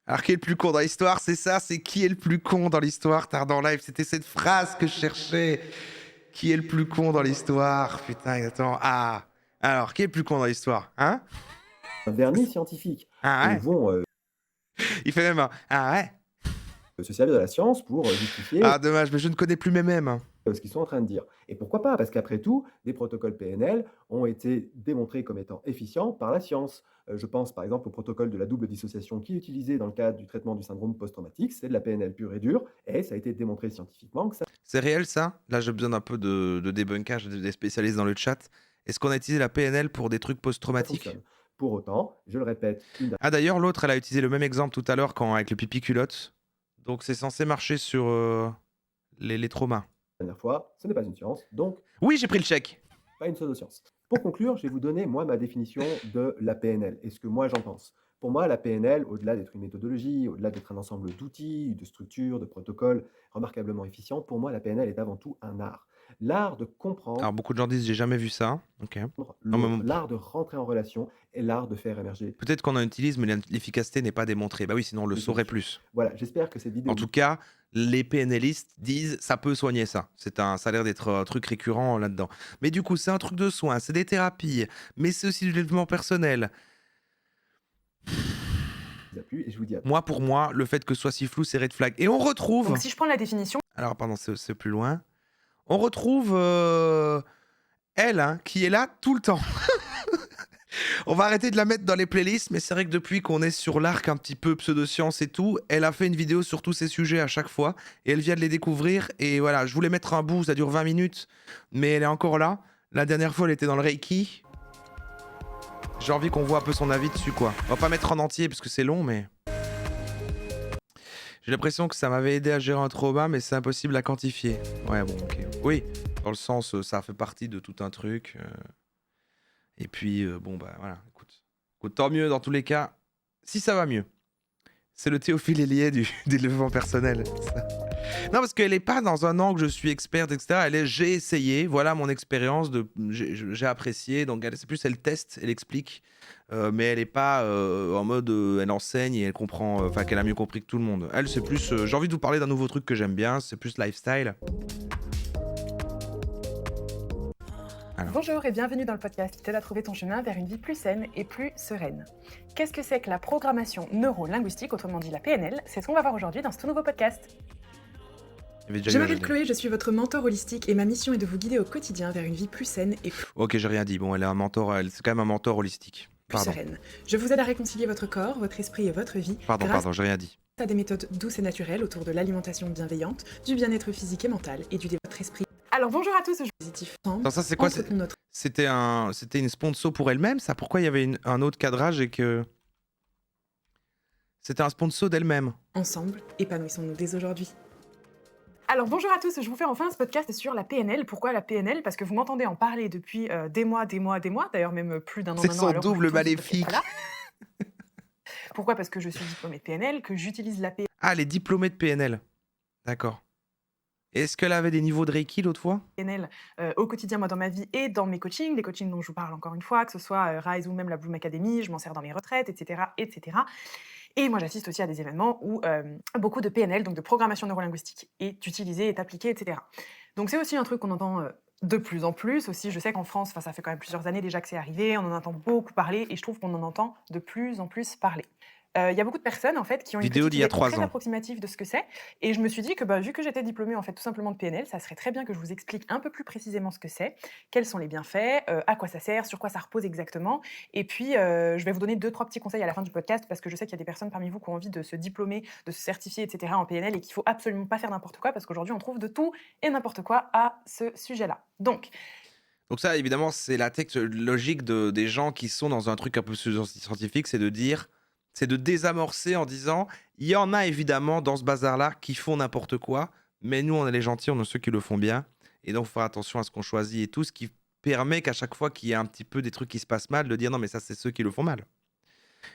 Alors qui est le plus con dans l'histoire? C'est ça, c'est qui est le plus con dans l'histoire? Tard en live, c'était cette phrase que je cherchais. Qui est le plus con dans l'histoire? Putain, attends. Alors, qui est le plus con dans l'histoire? Hein? vernis scientifique. Ah Ils ouais? vont Il fait même un ouais? se servir de la science pour justifier Dommage, mais je ne connais plus mes mèmes. ce qu'ils sont en train de dire. Et pourquoi pas? Parce qu'après tout, des protocoles PNL ont été démontrés comme étant efficients par la science. Je pense par exemple au protocole de la double dissociation qui est utilisé dans le cadre du traitement du syndrome post-traumatique. C'est de la PNL pure et dure, et ça a été démontré scientifiquement que ça C'est réel ça? Là, j'ai besoin d'un peu de débunkage des spécialistes dans le chat. Est-ce qu'on a utilisé la PNL pour des trucs post-traumatiques? fonctionne. Pour autant, je le répète une D'ailleurs, l'autre, elle a utilisé le même exemple tout à l'heure avec le pipi culotte. Donc, c'est censé marcher sur les traumas. dernière fois, ce n'est pas une science, donc Oui, j'ai pris le chèque. pas une pseudo-science. Pour conclure, je vais vous donner, moi, ma définition de la PNL et ce que moi j'en pense. Pour moi, la PNL, au-delà d'être une méthodologie, au-delà d'être un ensemble d'outils, de structures, de protocoles remarquablement efficients, pour moi, la PNL est avant tout un art. L'art de comprendre Alors, beaucoup de gens disent j'ai jamais vu ça. Ok. Non, mais l'autre, l'art de rentrer en relation et l'art de faire émerger. peut-être qu'on en utilise, mais l'efficacité n'est pas démontrée. Bah oui, sinon on le saurait plus. Voilà, j'espère que cette vidéo En tout cas, les PNListes disent ça peut soigner ça. Ça a l'air d'être un truc récurrent là-dedans. Mais du coup, c'est un truc de soin, c'est des thérapies, mais c'est aussi du développement personnel. vous a plu et je vous dis à Moi, pour moi, le fait que ce soit si flou, c'est red flag. Et on retrouve. Donc si je prends la définition, Alors, pardon, c'est plus loin. On retrouve elle, hein, qui est là tout le temps. On va arrêter de la mettre dans les playlists, mais c'est vrai que depuis qu'on est sur l'arc un petit peu pseudoscience et tout, elle a fait une vidéo sur tous ces sujets à chaque fois, et elle vient de les découvrir, et voilà, je voulais mettre un bout, ça dure 20 minutes, mais elle est encore là. La dernière fois, elle était dans le Reiki. J'ai envie qu'on voit un peu son avis dessus, quoi. On va pas mettre en entier, parce que c'est long, mais... J'ai l'impression que ça m'avait aidé à gérer un trauma, mais c'est impossible à quantifier. Ouais, bon, ok. Oui, dans le sens, ça fait partie de tout un truc. Et puis, bon, bah voilà, écoute, tant mieux dans tous les cas. Si ça va mieux. C'est le Théophile Hélier du développement personnel. Ça. Non, parce qu'elle n'est pas dans un angle, je suis experte, etc. Elle est, j'ai essayé, voilà mon expérience, j'ai apprécié. Donc, c'est plus, elle teste, elle explique. Mais elle n'est pas en mode, elle enseigne et elle comprend, enfin, qu'elle a mieux compris que tout le monde. Elle, c'est plus, j'ai envie de vous parler d'un nouveau truc que j'aime bien, c'est plus lifestyle. Alors. Bonjour et bienvenue dans le podcast qui t'aide à trouver ton chemin vers une vie plus saine et plus sereine. Qu'est-ce que c'est que la programmation neuro-linguistique, autrement dit la PNL? C'est ce qu'on va voir aujourd'hui dans ce tout nouveau podcast. Je m'appelle Chloé, je suis votre mentor holistique et ma mission est de vous guider au quotidien vers une vie plus saine et plus Ok, j'ai rien dit. Bon, elle est un mentor, c'est quand même un mentor holistique. Pardon. sereine. Je vous aide à réconcilier votre corps, votre esprit et votre vie Pardon, j'ai rien dit. grâce à des méthodes douces et naturelles autour de l'alimentation bienveillante, du bien-être physique et mental et du développement de votre esprit Alors bonjour à tous, positif. Attends, ça c'est quoi? C'était une sponsor pour elle-même, ça? Pourquoi il y avait un autre cadrage et que... C'était un sponsor d'elle-même. Ensemble, épanouissons-nous dès aujourd'hui. Alors bonjour à tous, je vous fais enfin ce podcast sur la PNL. Pourquoi la PNL? Parce que vous m'entendez en parler depuis des mois, d'ailleurs même plus d'un an C'est maintenant. son alors que double je tourne ce maléfique. podcast-là. Pourquoi? Parce que je suis diplômée de PNL, que j'utilise la PNL. Ah, elle est diplômée de PNL. D'accord. Est-ce qu'elle avait des niveaux de Reiki l'autre fois? PNL au quotidien, moi, dans ma vie et dans mes coachings, les coachings dont je vous parle encore une fois, que ce soit Rise ou même la Bloom Academy, je m'en sers dans mes retraites, etc., etc. Et moi, j'assiste aussi à des événements où beaucoup de PNL, donc de programmation neurolinguistique, est utilisé, est appliqué, etc. Donc c'est aussi un truc qu'on entend de plus en plus. Aussi, je sais qu'en France, ça fait quand même plusieurs années déjà que c'est arrivé, on en entend beaucoup parler, et je trouve qu'on en entend de plus en plus parler. il y a beaucoup de personnes en fait qui ont une Vidéo petite d'il y a idée 3 très ans. approximative de ce que c'est. Et je me suis dit que vu que j'étais diplômée en fait tout simplement de PNL, ça serait très bien que je vous explique un peu plus précisément ce que c'est, quels sont les bienfaits, à quoi ça sert, sur quoi ça repose exactement. Et puis je vais vous donner 2-3 petits conseils à la fin du podcast parce que je sais qu'il y a des personnes parmi vous qui ont envie de se diplômer, de se certifier, etc. en PNL et qu'il faut absolument pas faire n'importe quoi parce qu'aujourd'hui on trouve de tout et n'importe quoi à ce sujet-là. Donc ça, évidemment, c'est la logique des gens qui sont dans un truc un peu scientifique, c'est de désamorcer en disant, il y en a évidemment dans ce bazar-là qui font n'importe quoi, mais nous, on est les gentils, on est ceux qui le font bien, et donc, il faut faire attention à ce qu'on choisit et tout, ce qui permet qu'à chaque fois qu'il y a un petit peu des trucs qui se passent mal, de dire, non, mais ça, c'est ceux qui le font mal.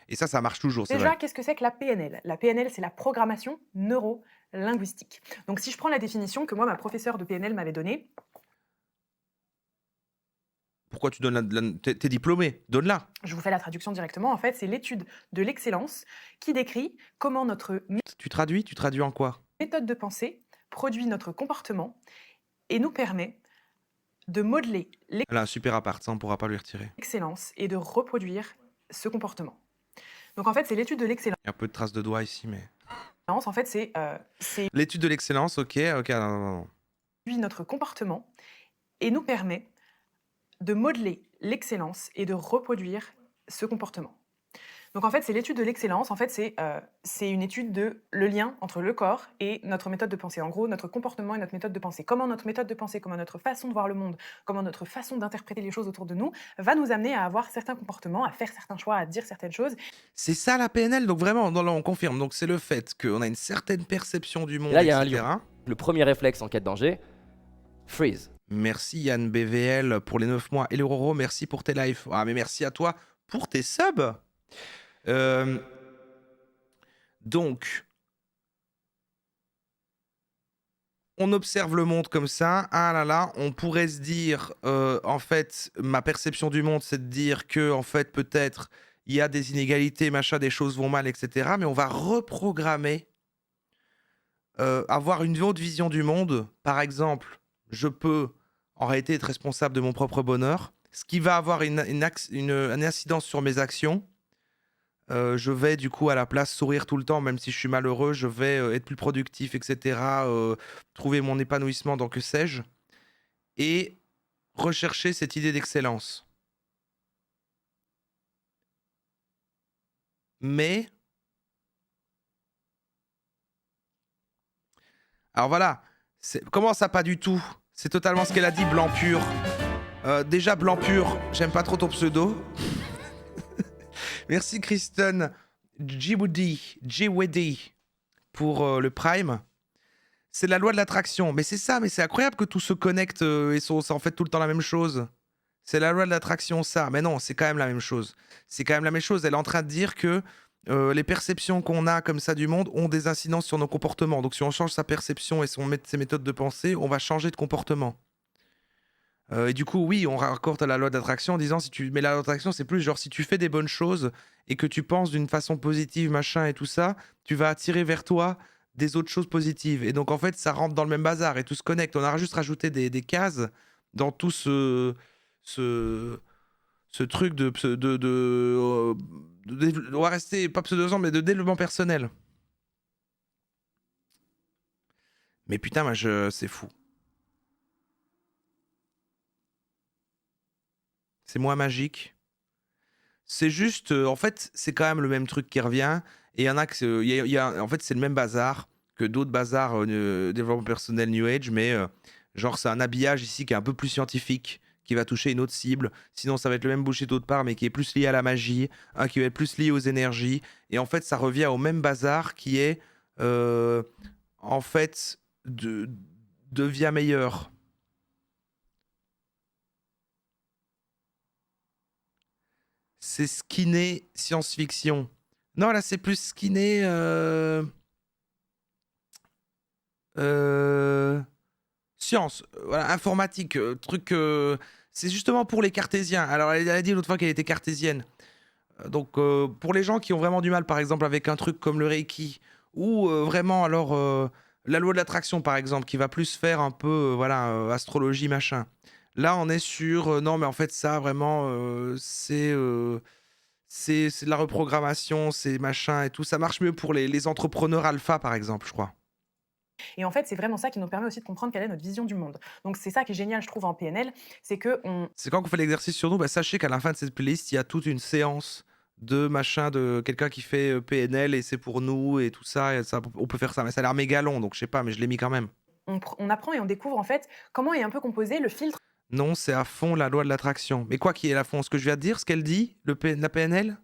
Et ça marche toujours, c'est déjà, vrai. qu'est-ce que c'est que la PNL? La PNL, c'est la programmation neuro-linguistique. Donc si je prends la définition que moi, ma professeure de PNL m'avait donnée, Pourquoi tu donnes t'es diplômé, donne-la. je vous fais la traduction directement, en fait, c'est l'étude de l'excellence qui décrit comment notre Tu traduis en quoi? méthode de pensée produit notre comportement et nous permet de modeler Elle a un super appart, ça, on pourra pas lui retirer. l'excellence et de reproduire ce comportement. Donc en fait, c'est l'étude de l'excellence. Il y a un peu de traces de doigts ici, mais... En fait, c'est L'étude de l'excellence, ok, non. produit notre comportement et nous permet de modeler l'excellence et de reproduire ce comportement. Donc en fait, c'est l'étude de l'excellence. En fait, c'est une étude de le lien entre le corps et notre méthode de pensée. En gros, notre comportement et notre méthode de pensée. Comment notre méthode de pensée, comment notre façon de voir le monde, comment notre façon d'interpréter les choses autour de nous va nous amener à avoir certains comportements, à faire certains choix, à dire certaines choses. C'est ça la PNL, donc vraiment, non, là, on confirme. Donc c'est le fait qu'on a une certaine perception du monde, Et là, il y a un etc. lion. Le premier réflexe en cas de danger, freeze. Merci Yann BVL pour les 9 mois. Et le Roro, merci pour tes lives. Ah, mais merci à toi pour tes subs. Donc, on observe le monde comme ça. Ah là là, on pourrait se dire, en fait, ma perception du monde, c'est de dire que, en fait, peut-être, il y a des inégalités, machin, des choses vont mal, etc. Mais on va reprogrammer, avoir une autre vision du monde. Par exemple, je peux, en réalité, être responsable de mon propre bonheur, ce qui va avoir une incidence sur mes actions. Je vais du coup à la place sourire tout le temps, même si je suis malheureux, je vais être plus productif, etc. Trouver mon épanouissement dans que sais-je. Et rechercher cette idée d'excellence. Mais... Alors voilà, comment ça pas du tout? C'est totalement ce qu'elle a dit, blanc pur. Déjà blanc pur, j'aime pas trop ton pseudo. Merci Kristen Jiwedi pour le Prime. C'est la loi de l'attraction. Mais c'est ça, mais c'est incroyable que tout se connecte et c'est en fait tout le temps la même chose. C'est la loi de l'attraction, ça. Mais non, c'est quand même la même chose. C'est quand même la même chose. Elle est en train de dire que les perceptions qu'on a comme ça du monde ont des incidences sur nos comportements. Donc si on change sa perception et ses méthodes de pensée, on va changer de comportement. Et du coup, oui, on raccorde à la loi d'attraction en disant mais la loi d'attraction, c'est plus genre si tu fais des bonnes choses et que tu penses d'une façon positive, machin et tout ça, tu vas attirer vers toi des autres choses positives. Et donc, en fait, ça rentre dans le même bazar et tout se connecte. On a juste rajouté des cases dans tout ce truc on va rester pas pseudo mais de développement personnel. Mais putain, c'est fou. C'est moins magique. C'est juste, en fait, c'est quand même le même truc qui revient. Et il y en a que, en fait, c'est le même bazar que d'autres bazars développement personnel New Age, mais genre, c'est un habillage ici qui est un peu plus scientifique, qui va toucher une autre cible. Sinon, ça va être le même bullshit d'autre part, mais qui est plus lié à la magie, qui va être plus lié aux énergies. Et en fait, ça revient au même bazar qui est, en fait, devient meilleur. C'est skinné science-fiction. Non, là, c'est plus skinné... science, voilà, informatique, truc... c'est justement pour les cartésiens. Alors, elle a dit l'autre fois qu'elle était cartésienne. Donc, pour les gens qui ont vraiment du mal, par exemple, avec un truc comme le Reiki, ou vraiment, alors, la loi de l'attraction, par exemple, qui va plus faire un peu, voilà, astrologie, machin. Là, on est sur... non, mais en fait, ça, vraiment, c'est c'est de la reprogrammation, c'est machin et tout. Ça marche mieux pour les entrepreneurs alpha, par exemple, je crois. Et en fait, c'est vraiment ça qui nous permet aussi de comprendre quelle est notre vision du monde. Donc c'est ça qui est génial, je trouve, en PNL, c'est que C'est quand qu'on fait l'exercice sur nous, bah, sachez qu'à la fin de cette playlist, il y a toute une séance de machin de quelqu'un qui fait PNL et c'est pour nous et tout ça, et ça. On peut faire ça, mais ça a l'air méga long, donc je sais pas, mais je l'ai mis quand même. on apprend et on découvre en fait comment est un peu composé le filtre Non, c'est à fond la loi de l'attraction. Mais quoi qui est à fond, ce que je viens de dire, ce qu'elle dit, la PNL?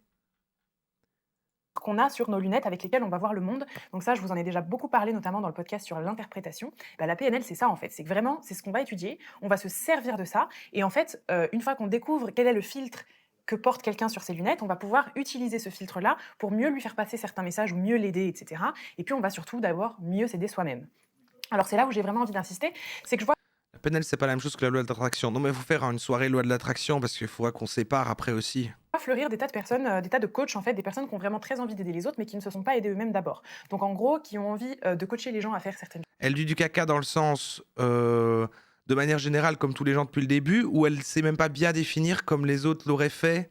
qu'on a sur nos lunettes avec lesquelles on va voir le monde. Donc ça, je vous en ai déjà beaucoup parlé, notamment dans le podcast sur l'interprétation. Bah, la PNL, c'est ça en fait. C'est que vraiment, c'est ce qu'on va étudier. On va se servir de ça. Et en fait, une fois qu'on découvre quel est le filtre que porte quelqu'un sur ses lunettes, on va pouvoir utiliser ce filtre-là pour mieux lui faire passer certains messages ou mieux l'aider, etc. Et puis, on va surtout d'abord mieux s'aider soi-même. Alors, c'est là où j'ai vraiment envie d'insister. C'est que je vois La PNL, c'est pas la même chose que la loi de l'attraction. Non, mais il faut faire une soirée loi de l'attraction parce qu'il faudra qu'on sépare après aussi. fleurir des tas de personnes, des tas de coachs en fait, des personnes qui ont vraiment très envie d'aider les autres mais qui ne se sont pas aidés eux-mêmes d'abord. Donc en gros, qui ont envie de coacher les gens à faire certaines Elle dit du caca dans le sens, de manière générale, comme tous les gens depuis le début, ou elle sait même pas bien définir comme les autres l'auraient fait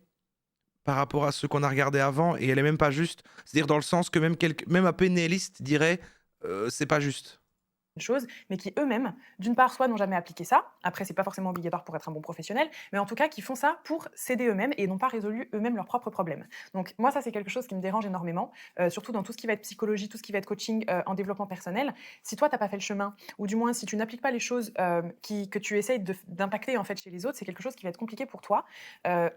par rapport à ceux qu'on a regardés avant, et elle est même pas juste. C'est-à-dire dans le sens que même un PNListe dirait, c'est pas juste. choses, mais qui eux-mêmes, d'une part, soit n'ont jamais appliqué ça, après c'est pas forcément obligatoire pour être un bon professionnel, mais en tout cas qui font ça pour s'aider eux-mêmes et n'ont pas résolu eux-mêmes leurs propres problèmes. Donc moi ça c'est quelque chose qui me dérange énormément, surtout dans tout ce qui va être psychologie, tout ce qui va être coaching en développement personnel. Si toi t'as pas fait le chemin, ou du moins si tu n'appliques pas les choses que tu essayes d'impacter en fait chez les autres, c'est quelque chose qui va être compliqué pour toi.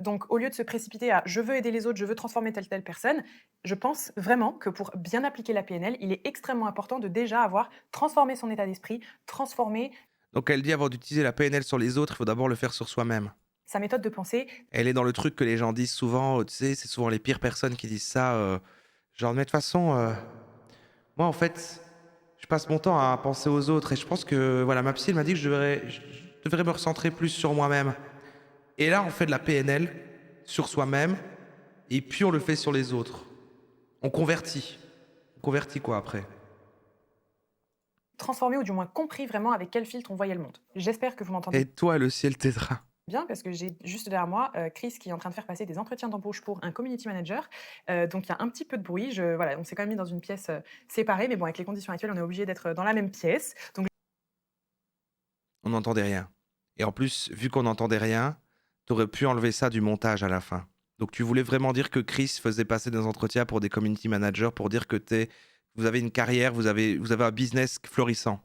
Donc au lieu de se précipiter à je veux aider les autres, je veux transformer telle personne, je pense vraiment que pour bien appliquer la PNL, il est extrêmement important de déjà avoir transformé son état d'esprit, transformer Donc elle dit avant d'utiliser la PNL sur les autres, il faut d'abord le faire sur soi-même. sa méthode de pensée. Elle est dans le truc que les gens disent souvent, tu sais, c'est souvent les pires personnes qui disent ça, genre mais de toute façon, moi en fait, je passe mon temps à penser aux autres et je pense que voilà, ma psy elle m'a dit que je devrais me recentrer plus sur moi-même. Et là on fait de la PNL sur soi-même et puis on le fait sur les autres. On convertit. On convertit quoi après? Transformé ou du moins compris vraiment avec quel filtre on voyait le monde. J'espère que vous m'entendez Et toi, le ciel t'aidera. bien parce que j'ai juste derrière moi Chris qui est en train de faire passer des entretiens d'embauche pour un community manager. Donc il y a un petit peu de bruit. Voilà, on s'est quand même mis dans une pièce séparée, mais bon, avec les conditions actuelles, on est obligé d'être dans la même pièce. Donc On n'entendait rien. Et en plus, vu qu'on n'entendait rien, t'aurais pu enlever ça du montage à la fin. Donc tu voulais vraiment dire que Chris faisait passer des entretiens pour des community managers pour dire que vous avez une carrière, vous avez un business florissant.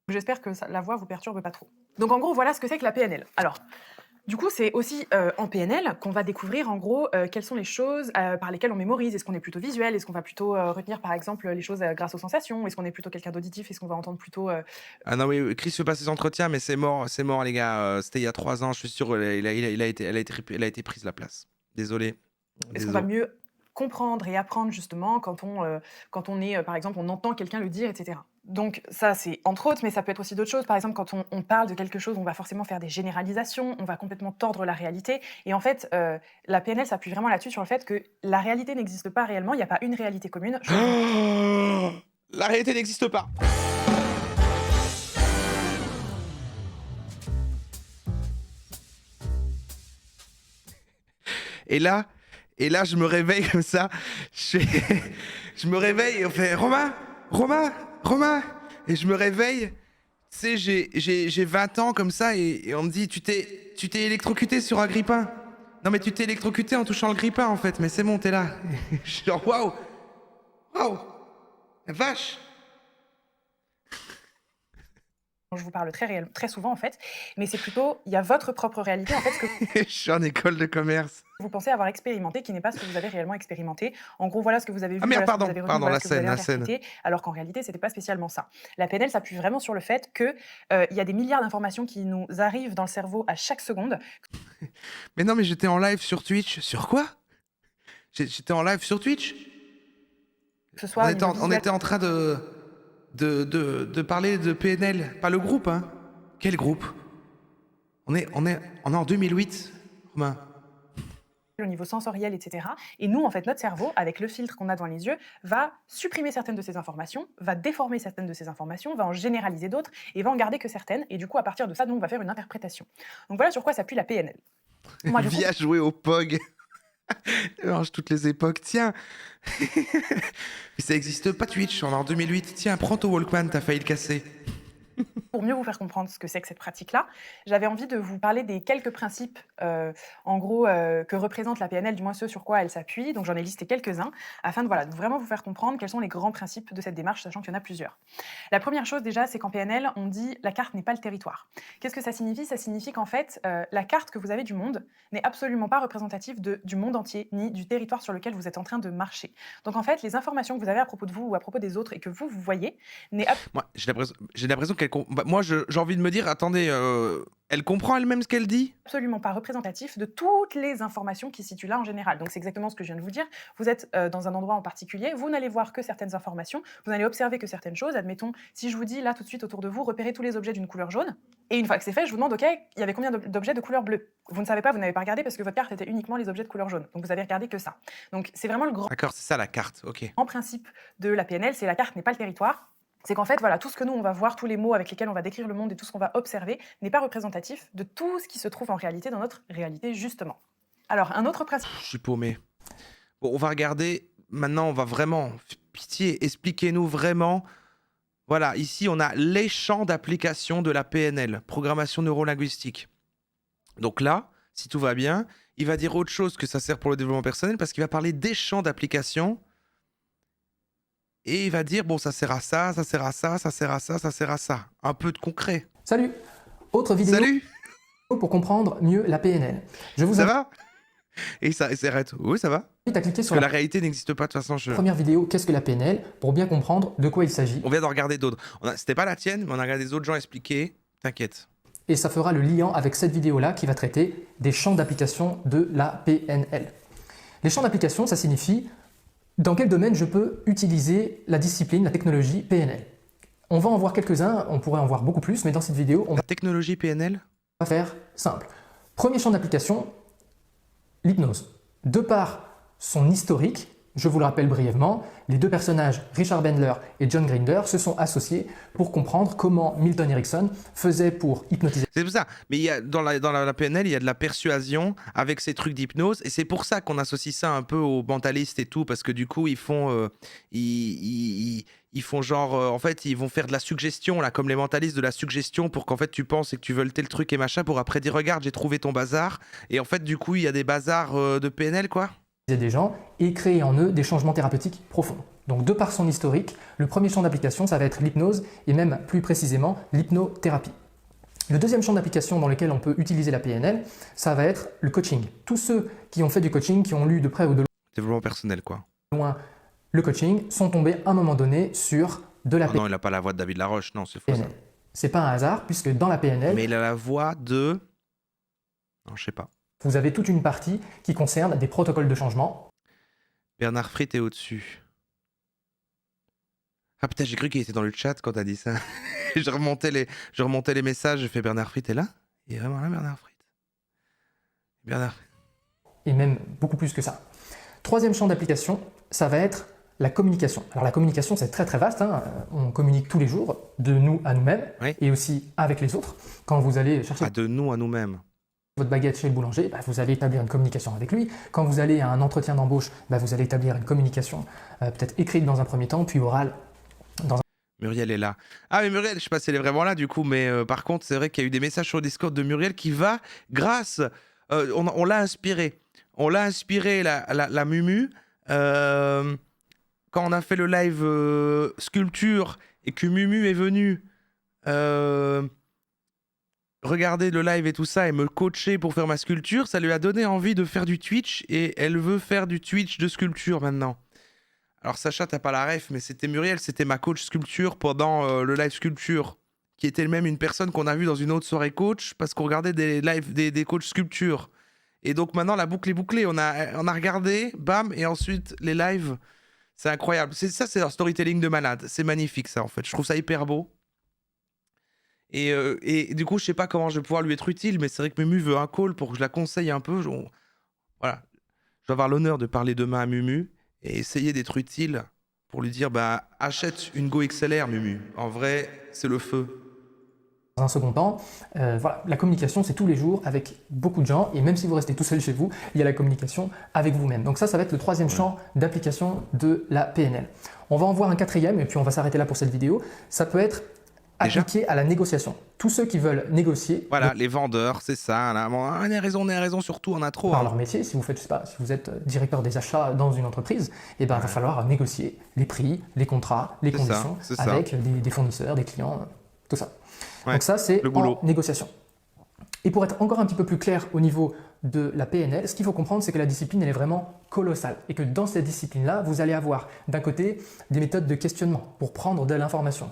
j'espère que la voix vous perturbe pas trop. Donc en gros, voilà ce que c'est que la PNL. Alors, du coup, c'est aussi en PNL qu'on va découvrir en gros quelles sont les choses par lesquelles on mémorise. Est-ce qu'on est plutôt visuel? Est-ce qu'on va plutôt retenir par exemple les choses grâce aux sensations? Est-ce qu'on est plutôt quelqu'un d'auditif? Est-ce qu'on va entendre plutôt Ah non, oui, Chris fait passer des entretiens, mais c'est mort les gars. C'était il y a 3 ans, je suis sûr, elle a été prise la place. Désolé. Est-ce qu'on va mieux comprendre et apprendre justement quand on est, par exemple, on entend quelqu'un le dire, etc. Donc ça, c'est entre autres, mais ça peut être aussi d'autres choses. Par exemple, quand on parle de quelque chose, on va forcément faire des généralisations, on va complètement tordre la réalité. Et en fait, la PNL s'appuie vraiment là-dessus, sur le fait que la réalité n'existe pas réellement, il n'y a pas une réalité commune. La réalité n'existe pas. Et là, je me réveille comme ça. Je me réveille et on fait Romain. Et je me réveille. Tu sais, j'ai 20 ans comme ça et on me dit tu t'es électrocuté sur un grippin. Non mais tu t'es électrocuté en touchant le grippin en fait. Mais c'est bon, t'es là. Je suis genre waouh. La vache. Je vous parle très souvent en fait, mais c'est plutôt, il y a votre propre réalité en fait, ce que Je suis en école de commerce. vous pensez avoir expérimenté, qui n'est pas ce que vous avez réellement expérimenté. En gros, voilà ce que vous avez vu, Ah merde, voilà ce que vous avez pardon, retenu, voilà la ce que vous avez scène. interprété, alors qu'en réalité, c'était pas spécialement ça. La PNL s'appuie vraiment sur le fait que il y a des milliards d'informations qui nous arrivent dans le cerveau à chaque seconde. Mais non, mais j'étais en live sur Twitch. Sur quoi? J'étais en live sur Twitch. Que ce soit On était en train de parler de PNL, pas le groupe, hein. Quel groupe? On est en 2008, Romain. au niveau sensoriel, etc. Et nous, en fait, notre cerveau, avec le filtre qu'on a dans les yeux, va supprimer certaines de ces informations, va déformer certaines de ces informations, va en généraliser d'autres et va en garder que certaines. Et du coup, à partir de ça, nous, on va faire une interprétation. Donc voilà sur quoi s'appuie la PNL. Moi, du coup, Via jouer au POG. Mélange toutes les époques. Tiens, mais ça existe pas Twitch, on est en 2008. Tiens, prends ton Walkman, t'as failli le casser. Pour mieux vous faire comprendre ce que c'est que cette pratique-là, j'avais envie de vous parler des quelques principes, en gros, que représente la PNL, du moins ce sur quoi elle s'appuie. Donc j'en ai listé quelques-uns, afin de, voilà, de vraiment vous faire comprendre quels sont les grands principes de cette démarche, sachant qu'il y en a plusieurs. La première chose déjà, c'est qu'en PNL, on dit « la carte n'est pas le territoire ». Qu'est-ce que ça signifie? Ça signifie qu'en fait, la carte que vous avez du monde n'est absolument pas représentative du monde entier, ni du territoire sur lequel vous êtes en train de marcher. Donc en fait, les informations que vous avez à propos de vous ou à propos des autres et que vous voyez n'est Moi, j'ai l'impression qu'elle... moi, j'ai envie de me dire, attendez, elle comprend elle-même ce qu'elle dit? absolument pas représentatif de toutes les informations qui se situent là en général. Donc c'est exactement ce que je viens de vous dire. Vous êtes dans un endroit en particulier, vous n'allez voir que certaines informations, vous n'allez observer que certaines choses. Admettons, si je vous dis là tout de suite autour de vous, repérez tous les objets d'une couleur jaune, et une fois que c'est fait, je vous demande, ok, il y avait combien d'objets de couleur bleue? Vous ne savez pas, vous n'avez pas regardé parce que votre carte était uniquement les objets de couleur jaune. Donc vous avez regardé que ça. Donc c'est vraiment le D'accord, c'est ça la carte, ok. grand principe de la PNL, c'est la carte n'est pas le territoire. C'est qu'en fait, voilà, tout ce que nous, on va voir, tous les mots avec lesquels on va décrire le monde et tout ce qu'on va observer n'est pas représentatif de tout ce qui se trouve en réalité dans notre réalité, justement. Alors, un autre principe... Je suis paumé. Bon, on va regarder. Maintenant, on va vraiment... Pitié, expliquez-nous vraiment. Voilà, ici, on a les champs d'application de la PNL, programmation neurolinguistique. Donc là, si tout va bien, il va dire autre chose que ça sert pour le développement personnel parce qu'il va parler des champs d'application. Et il va dire, bon, ça sert à ça, ça sert à ça, ça sert à ça, ça sert à ça. Un peu de concret. Salut! Autre vidéo Salut! pour comprendre mieux la PNL. Je vous Ça va? Et ça s'arrête. Oui, ça va? invite à cliquer Parce sur que la la réalité n'existe pas de toute façon. première vidéo, qu'est-ce que la PNL, pour bien comprendre de quoi il s'agit. On vient d'en regarder d'autres. C'était pas la tienne, mais on a regardé des autres gens expliquer. T'inquiète. Et ça fera le lien avec cette vidéo-là qui va traiter des champs d'application de la PNL. Les champs d'application, ça signifie dans quel domaine je peux utiliser la discipline, la technologie PNL. On va en voir quelques-uns, on pourrait en voir beaucoup plus, mais dans cette vidéo, on La technologie PNL? va faire simple. Premier champ d'application, l'hypnose. De par son historique, je vous le rappelle brièvement, les deux personnages, Richard Bandler et John Grinder, se sont associés pour comprendre comment Milton Erickson faisait pour hypnotiser. C'est pour ça. Mais il y a, dans la PNL, il y a de la persuasion avec ces trucs d'hypnose. Et c'est pour ça qu'on associe ça un peu aux mentalistes et tout. Parce que du coup, ils font genre... en fait, ils vont faire de la suggestion, là, comme les mentalistes de la suggestion, pour qu'en fait, tu penses et que tu veux tel truc et machin, pour après dire, regarde, j'ai trouvé ton bazar. Et en fait, du coup, il y a des bazars de PNL, quoi. Des gens et créer en eux des changements thérapeutiques profonds. Donc de par son historique, le premier champ d'application, ça va être l'hypnose et même plus précisément l'hypnothérapie. Le deuxième champ d'application dans lequel on peut utiliser la PNL, ça va être le coaching. Tous ceux qui ont fait du coaching, qui ont lu de près ou de Développement personnel, quoi. loin le coaching, sont tombés à un moment donné sur de la Oh non, il a pas la voix de David Laroche, non, c'est faux. Ça. PNL. C'est pas un hasard puisque dans la PNL, Mais il a la voix de... Non, je sais pas. vous avez toute une partie qui concerne des protocoles de changement. Bernard Fritt est au-dessus. Ah putain, j'ai cru qu'il était dans le chat quand t'as dit ça. je remontais les messages, j'ai fait Bernard Fritt est là? Il est vraiment là, Bernard Fritt? Bernard Fritt. Et même beaucoup plus que ça. Troisième champ d'application, ça va être la communication. Alors la communication, c'est très très vaste, hein. On communique tous les jours, de nous à nous-mêmes, Oui. et aussi avec les autres. Quand vous allez chercher Ah, de nous à nous-mêmes. votre baguette chez le boulanger, bah, vous allez établir une communication avec lui. Quand vous allez à un entretien d'embauche, bah, vous allez établir une communication peut-être écrite dans un premier temps, puis orale. Muriel est là. Ah, mais Muriel, je sais pas si elle est vraiment là du coup, mais par contre, c'est vrai qu'il y a eu des messages sur Discord de Muriel qui va, grâce, on l'a inspiré. On l'a inspiré, la Mumu, quand on a fait le live sculpture et que Mumu est venu regarder le live et tout ça et me coacher pour faire ma sculpture, ça lui a donné envie de faire du Twitch et elle veut faire du Twitch de sculpture maintenant. Alors Sacha, t'as pas la ref, mais c'était Muriel, c'était ma coach sculpture pendant le live sculpture, qui était même une personne qu'on a vue dans une autre soirée coach, parce qu'on regardait des lives des coachs sculpture. Et donc maintenant, la boucle est bouclée. On a regardé, bam, et ensuite les lives. C'est incroyable. C'est un storytelling de malade. C'est magnifique, ça, en fait. Je trouve ça hyper beau. Et du coup, je sais pas comment je vais pouvoir lui être utile, mais c'est vrai que Mumu veut un call pour que je la conseille un peu. Voilà. Je vais avoir l'honneur de parler demain à Mumu et essayer d'être utile pour lui dire, bah, achète une Go XLR, Mumu. En vrai, c'est le feu. Dans un second temps, voilà, la communication, c'est tous les jours avec beaucoup de gens, et même si vous restez tout seul chez vous, il y a la communication avec vous-même. Donc ça va être le troisième champ d'application de la PNL. On va en voir un quatrième, et puis on va s'arrêter là pour cette vidéo. Ça peut être appliqué à la négociation. Tous ceux qui veulent négocier... Voilà, les vendeurs, c'est ça. Là. Bon, on a raison, surtout, on a trop. Par leur métier, si vous faites, je sais pas, si vous êtes directeur des achats dans une entreprise, eh ben, il va falloir négocier les prix, les contrats, les conditions avec des fournisseurs, des clients, tout ça. Donc ça, c'est en négociation. Et pour être encore un petit peu plus clair au niveau de la PNL, ce qu'il faut comprendre, c'est que la discipline, elle est vraiment colossale. Et que dans cette discipline-là, vous allez avoir d'un côté des méthodes de questionnement pour prendre de l'information.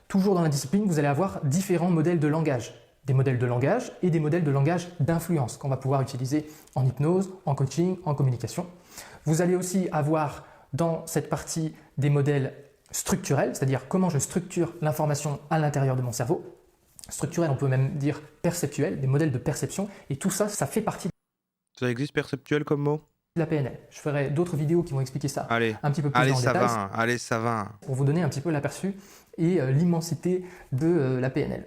Toujours dans la discipline, vous allez avoir différents modèles de langage. Des modèles de langage et des modèles de langage d'influence qu'on va pouvoir utiliser en hypnose, en coaching, en communication. Vous allez aussi avoir dans cette partie des modèles structurels, c'est-à-dire comment je structure l'information à l'intérieur de mon cerveau. Structurel, on peut même dire perceptuel, des modèles de perception, et tout ça, ça fait partie Ça existe perceptuel comme mot? de la PNL. Je ferai d'autres vidéos qui vont expliquer ça un petit peu plus allez, en ça détail. va, allez, ça va. Pour vous donner un petit peu l'aperçu et l'immensité de la PNL.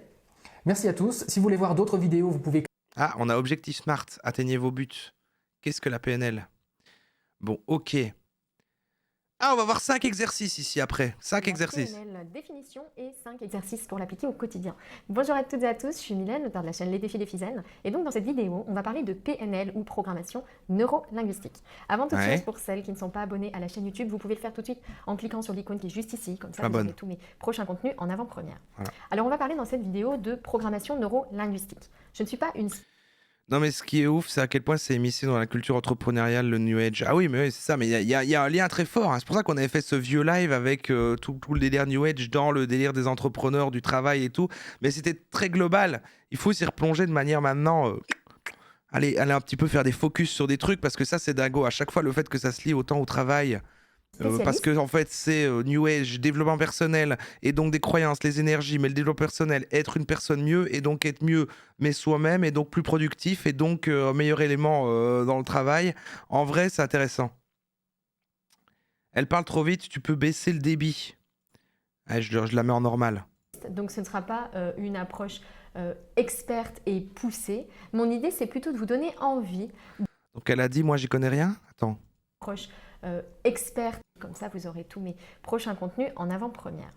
Merci à tous. Si vous voulez voir d'autres vidéos, vous pouvez... Ah, on a Objectif Smart, atteignez vos buts. Qu'est-ce que la PNL? Bon, ok. Ah, on va voir 5 exercices ici après. 5 exercices. PNL, définition et 5 exercices pour l'appliquer au quotidien. Bonjour à toutes et à tous, je suis Mylène, auteure de la chaîne Les Défis des Fisaines. Et donc dans cette vidéo, on va parler de PNL ou programmation neuro-linguistique. Avant toute chose, pour celles qui ne sont pas abonnées à la chaîne YouTube, vous pouvez le faire tout de suite en cliquant sur l'icône qui est juste ici. Comme ça, vous aurez tous mes prochains contenus en avant-première. Voilà. Alors on va parler dans cette vidéo de programmation neuro-linguistique. Je ne suis pas une... Non, mais ce qui est ouf, c'est à quel point c'est immiscé dans la culture entrepreneuriale, le New Age. Ah oui, mais oui, c'est ça, mais il y a un lien très fort. Hein. C'est pour ça qu'on avait fait ce vieux live avec tout le délire New Age dans le délire des entrepreneurs, du travail et tout. Mais c'était très global. Il faut s'y replonger de manière maintenant... Aller un petit peu faire des focus sur des trucs, parce que ça, c'est dingo. À chaque fois, le fait que ça se lie autant au travail... parce que en fait c'est New Age, développement personnel et donc des croyances, les énergies, mais le développement personnel, être une personne mieux et donc être mieux mais soi-même et donc plus productif et donc meilleur élément dans le travail. En vrai c'est intéressant. Elle parle trop vite, tu peux baisser le débit. Ouais, je la mets en normal. Donc ce ne sera pas une approche experte et poussée. Mon idée c'est plutôt de vous donner envie. Donc elle a dit moi j'y connais rien. Attends. Approche experte, comme ça vous aurez tous mes prochains contenus en avant-première.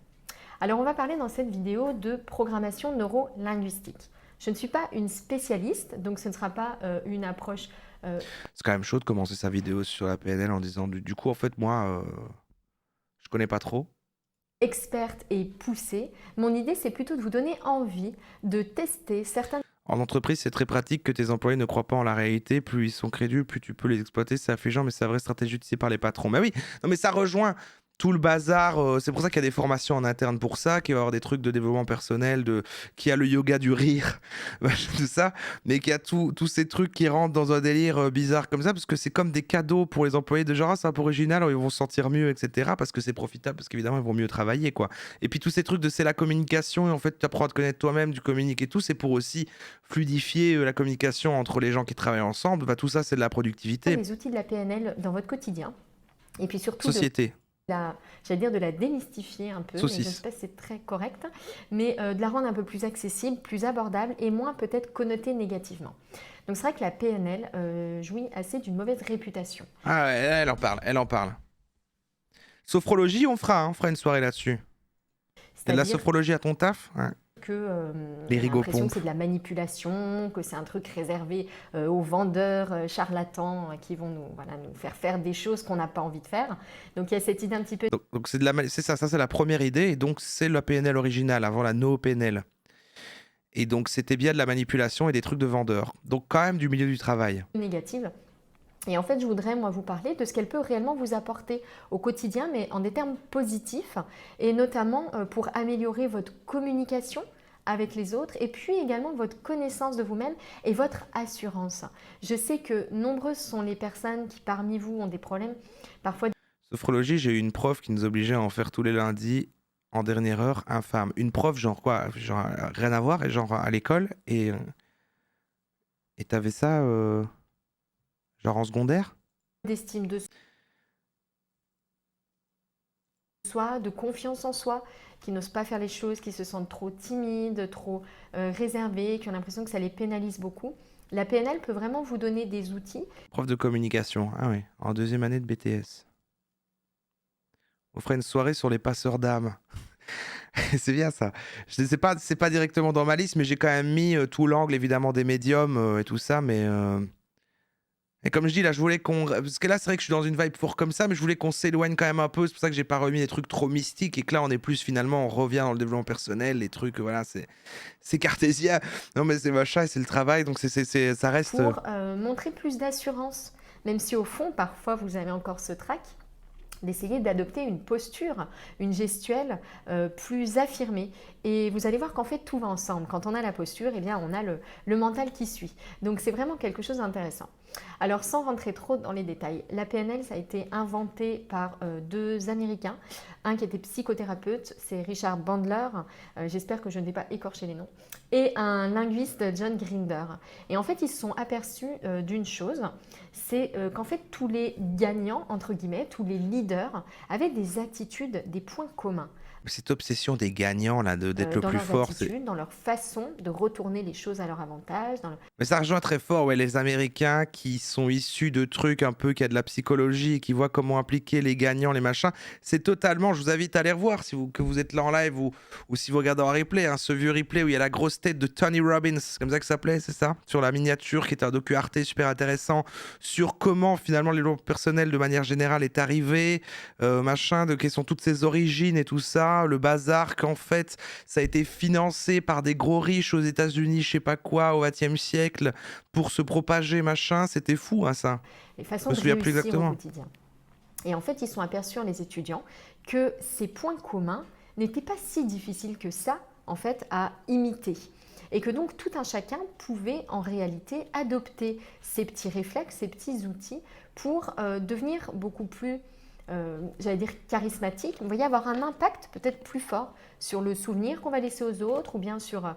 Alors on va parler dans cette vidéo de programmation neuro-linguistique. Je ne suis pas une spécialiste, donc ce ne sera pas une approche... C'est quand même chaud de commencer sa vidéo sur la PNL en disant du coup en fait moi je connais pas trop. Experte et poussée. Mon idée c'est plutôt de vous donner envie de tester certains... En entreprise, c'est très pratique que tes employés ne croient pas en la réalité. Plus ils sont crédules, plus tu peux les exploiter. C'est affligeant, mais c'est la vraie stratégie utilisée par les patrons. Mais oui, non, mais ça rejoint tout le bazar. C'est pour ça qu'il y a des formations en interne pour ça, qu'il va y avoir des trucs de développement personnel, qu'il y a le yoga du rire, tout ça, mais qu'il y a tous ces trucs qui rentrent dans un délire bizarre comme ça, parce que c'est comme des cadeaux pour les employés de genre, c'est un peu original, ils vont se sentir mieux, etc. Parce que c'est profitable, parce qu'évidemment, ils vont mieux travailler, quoi. Et puis tous ces trucs de c'est la communication, et en fait, tu apprends à te connaître toi-même, tu communiques et tout, c'est pour aussi fluidifier la communication entre les gens qui travaillent ensemble. Tout ça, c'est de la productivité. Les outils de la PNL dans votre quotidien. Et puis surtout... Société. J'allais dire de la démystifier un peu, mais je ne sais pas si c'est très correct, mais de la rendre un peu plus accessible, plus abordable et moins peut-être connotée négativement. Donc c'est vrai que la PNL jouit assez d'une mauvaise réputation. Ah ouais, elle en parle. Sophrologie, on fera une soirée là-dessus. C'est de la sophrologie à ton taf? Ouais. Que l'impression que c'est de la manipulation, que c'est un truc réservé aux vendeurs charlatans qui vont nous faire des choses qu'on n'a pas envie de faire. Donc il y a cette idée un petit peu... Donc c'est ça c'est la première idée, et donc c'est la PNL originale, avant la no-PNL. Et donc c'était bien de la manipulation et des trucs de vendeurs. Donc quand même du milieu du travail. Négative. Et en fait, je voudrais, moi, vous parler de ce qu'elle peut réellement vous apporter au quotidien, mais en des termes positifs, et notamment pour améliorer votre communication avec les autres, et puis également votre connaissance de vous-même et votre assurance. Je sais que nombreuses sont les personnes qui, parmi vous, ont des problèmes, parfois... Sophrologie, j'ai eu une prof qui nous obligeait à en faire tous les lundis, en dernière heure, infâme. Une prof, genre quoi? Genre rien à voir, genre à l'école, et t'avais ça... Genre en secondaire? D'estime de soi, de confiance en soi, qui n'osent pas faire les choses, qui se sentent trop timides, trop réservés, qui ont l'impression que ça les pénalise beaucoup. La PNL peut vraiment vous donner des outils. Prof de communication, ah oui, en 2e année de BTS. On ferait une soirée sur les passeurs d'âme. C'est bien ça. Je sais pas, c'est pas directement dans ma liste, mais j'ai quand même mis tout l'angle évidemment des médiums et tout ça, mais et comme je dis là, je voulais qu'on, parce que là c'est vrai que je suis dans une vibe fort comme ça, mais je voulais qu'on s'éloigne quand même un peu. C'est pour ça que j'ai pas remis des trucs trop mystiques et que là on est plus finalement, on revient dans le développement personnel, les trucs, voilà, c'est cartésien. Non mais c'est machin et c'est le travail, donc ça reste. Pour montrer plus d'assurance, même si au fond parfois vous avez encore ce trac, d'essayer d'adopter une posture, une gestuelle plus affirmée. Et vous allez voir qu'en fait, tout va ensemble. Quand on a la posture, eh bien, on a le mental qui suit. Donc, c'est vraiment quelque chose d'intéressant. Alors, sans rentrer trop dans les détails, la PNL, ça a été inventé par 2 Américains. Un qui était psychothérapeute, c'est Richard Bandler, j'espère que je ne vais pas écorcher les noms, et un linguiste, John Grinder. Et en fait, ils se sont aperçus d'une chose, c'est qu'en fait, tous les gagnants, entre guillemets, tous les leaders, avaient des attitudes, des points communs. Cette obsession des gagnants là, d'être le Dans plus leurs fort, attitudes, dans leur façon de retourner les choses à leur avantage. mais ça rejoint très fort ouais, les Américains qui sont issus de trucs un peu qui a de la psychologie et qui voient comment appliquer les gagnants, les machins. C'est totalement, je vous invite à aller revoir si que vous êtes là en live ou si vous regardez en replay, hein, ce vieux replay où il y a la grosse tête de Tony Robbins, c'est comme ça que ça s'appelait, c'est ça? Sur la miniature qui était un docu Arte super intéressant sur comment finalement le développement personnel de manière générale est arrivé, machin, de quelles sont toutes ses origines et tout ça. Le bazar qu'en fait ça a été financé par des gros riches aux États-Unis, je sais pas quoi, au XXe siècle pour se propager, machin, c'était fou hein, ça. Les façons Je me de souviens plus réussir au exactement. quotidien. Et en fait, ils sont aperçus, les étudiants, que ces points communs n'étaient pas si difficiles que ça, en fait, à imiter. Et que donc tout un chacun pouvait en réalité adopter ces petits réflexes, ces petits outils pour devenir beaucoup plus j'allais dire charismatique, vous voyez, avoir un impact peut-être plus fort sur le souvenir qu'on va laisser aux autres ou bien sur